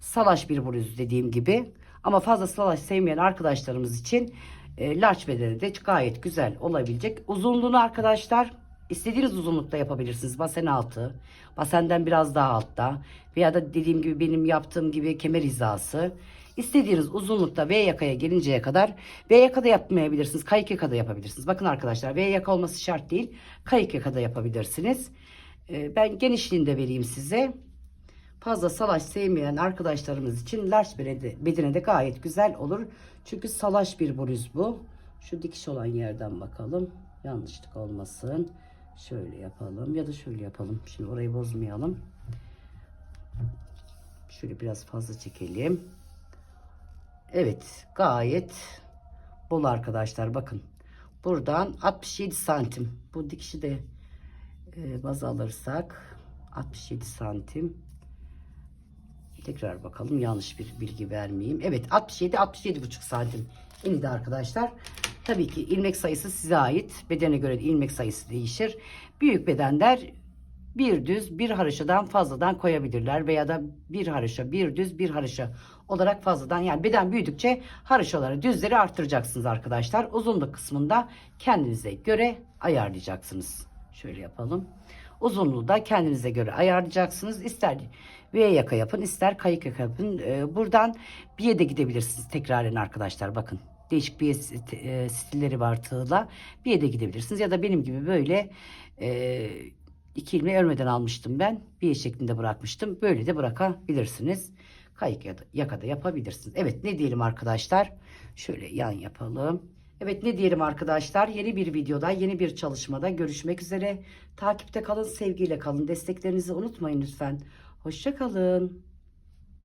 Salaş bir bluz dediğim gibi. Ama fazla salaş sevmeyen arkadaşlarımız için large bedeni de gayet güzel olabilecek. Uzunluğunu arkadaşlar istediğiniz uzunlukta yapabilirsiniz. Basen altı, basenden biraz daha altta veya da dediğim gibi benim yaptığım gibi kemer hizası. İstediğiniz uzunlukta V yakaya gelinceye kadar V yakada yapmayabilirsiniz. Kayık yakada yapabilirsiniz. Bakın arkadaşlar V yaka olması şart değil. Kayık yakada yapabilirsiniz. Ben genişliğini de vereyim size. Fazla salaş sevmeyen arkadaşlarımız için large bedene de gayet güzel olur. Çünkü salaş bir bluz bu. Şu dikiş olan yerden bakalım. Yanlışlık olmasın. Şöyle yapalım ya da şöyle yapalım. Şimdi orayı bozmayalım. Şöyle biraz fazla çekelim. Evet, gayet bol arkadaşlar. Bakın buradan 67 santim. Bu dikişi de baz alırsak 67 santim. Tekrar bakalım, yanlış bir bilgi vermeyeyim. Evet, 67-67,5 santim eni arkadaşlar. Tabii ki ilmek sayısı size ait. Bedene göre de ilmek sayısı değişir. Büyük bedenler bir düz bir haroşadan fazladan koyabilirler veya da bir haroşa bir düz bir haroşa olarak fazladan, yani beden büyüdükçe haroşaları düzleri arttıracaksınız arkadaşlar. Uzunluk kısmında kendinize göre ayarlayacaksınız. Şöyle yapalım. Uzunluğu da kendinize göre ayarlayacaksınız. İster V yaka yapın, ister kayık yaka yapın. Buradan B'ye de gidebilirsiniz tekraren arkadaşlar. Bakın değişik bir stilleri var tığla. B'ye de gidebilirsiniz. Ya da benim gibi böyle iki ilmeği örmeden almıştım ben. B şeklinde bırakmıştım. Böyle de bırakabilirsiniz. Kayık ya da yaka da yapabilirsiniz. Evet, ne diyelim arkadaşlar? Şöyle yan yapalım. Evet, ne diyelim arkadaşlar? Yeni bir videoda, yeni bir çalışmada görüşmek üzere. Takipte kalın, sevgiyle kalın. Desteklerinizi unutmayın lütfen. Hoşça kalın.